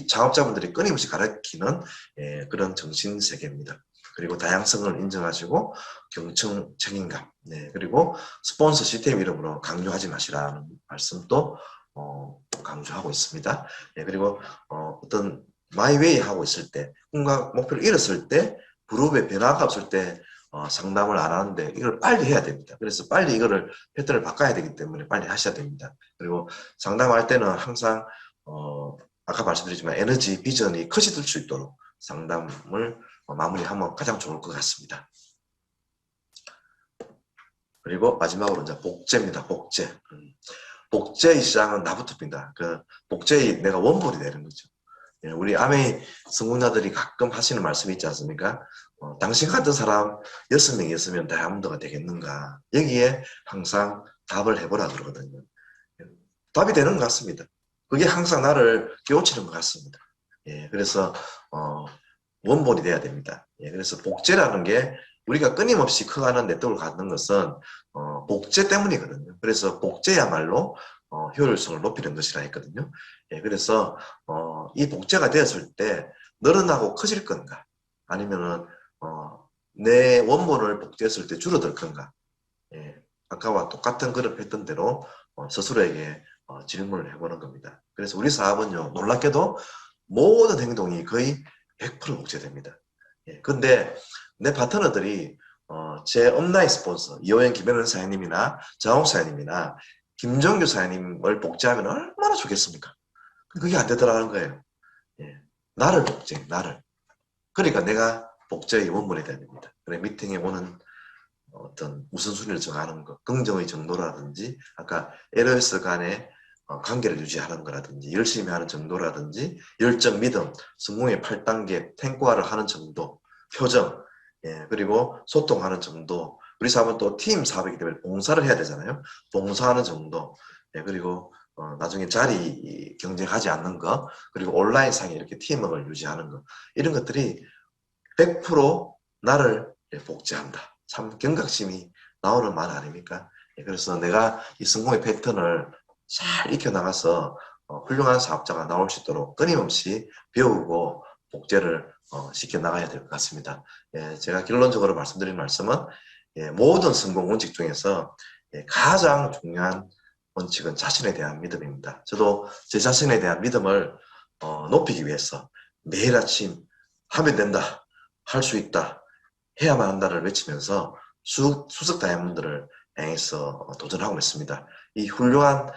창업자분들이 끊임없이 가르치는 예, 그런 정신세계입니다. 그리고 다양성을 인정하시고 경청 책임감 네. 그리고 스폰서 시스템 이름으로 강조하지 마시라는 말씀도 강조하고 있습니다. 예, 그리고 어떤 마이웨이 하고 있을 때 꿈과 목표를 잃었을 때 그룹의 변화가 없을 때 상담을 안 하는데 이걸 빨리 해야 됩니다. 그래서 빨리 이거를 패턴을 바꿔야 되기 때문에 빨리 하셔야 됩니다. 그리고 상담할 때는 항상 아까 말씀드렸지만 에너지 비전이 커지들 수 있도록 상담을 마무리하면 가장 좋을 것 같습니다. 그리고 마지막으로 이제 복제입니다. 복제. 복제의 시장은 나부터입니다. 그 복제의 내가 원본이 되는 거죠. 예, 우리 아메이 성공자들이 가끔 하시는 말씀이 있지 않습니까? 당신 같은 사람 6명이 있으면 다이아몬드가 되겠는가? 여기에 항상 답을 해보라 그러거든요. 답이 되는 것 같습니다. 그게 항상 나를 깨우치는 것 같습니다. 예, 그래서 원본이 돼야 됩니다. 예, 그래서 복제라는 게 우리가 끊임없이 커가는 네트워크를 갖는 것은 복제 때문이거든요. 그래서 복제야말로 효율성을 높이는 것이라 했거든요. 예, 그래서 이 복제가 되었을 때 늘어나고 커질 건가 아니면은 내 원본을 복제했을 때 줄어들 건가 예, 아까와 똑같은 그룹 했던 대로 스스로에게 질문을 해보는 겁니다. 그래서 우리 사업은요 놀랍게도 모든 행동이 거의 100% 복제됩니다. 예, 근데 내 파트너들이 제 업라인 스폰서 이호연 김현은 사장님이나 정홍 사장님이나 김정규 사장님을 복제하면 얼마나 좋겠습니까? 그게 안 되더라는 거예요. 예, 나를 복제, 나를. 그러니까 내가 복제의 원본이 돼야 됩니다. 그래 미팅에 오는 어떤 우선순위를 정하는 것, 긍정의 정도라든지 아까 LOS 간의 관계를 유지하는 거라든지 열심히 하는 정도라든지 열정, 믿음, 성공의 8단계 탱고화를 하는 정도, 표정, 예, 그리고 소통하는 정도 우리 사업은 또 팀 사업이기 때문에 봉사를 해야 되잖아요. 봉사하는 정도, 예, 그리고 나중에 자리 경쟁하지 않는 거 그리고 온라인상에 이렇게 팀워크를 유지하는 거 이런 것들이 100% 나를 복제한다. 참 경각심이 나오는 말 아닙니까? 예, 그래서 내가 이 성공의 패턴을 잘 익혀나가서 훌륭한 사업자가 나올 수 있도록 끊임없이 배우고 복제를 시켜나가야 될 것 같습니다. 예, 제가 결론적으로 말씀드린 말씀은 예, 모든 성공 원칙 중에서 예, 가장 중요한 원칙은 자신에 대한 믿음입니다. 저도 제 자신에 대한 믿음을 높이기 위해서 매일 아침 하면 된다, 할 수 있다, 해야만 한다를 외치면서 수석 다이아몬드를 향해서 도전하고 있습니다. 이 훌륭한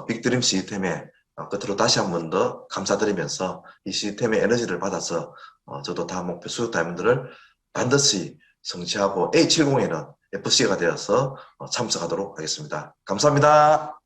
빅드림 시스템에 끝으로 다시 한 번 더 감사드리면서 이 시스템의 에너지를 받아서 저도 다음 목표 수석 다이아몬드를 반드시 성취하고 A70에는 FC가 되어서 참석하도록 하겠습니다. 감사합니다.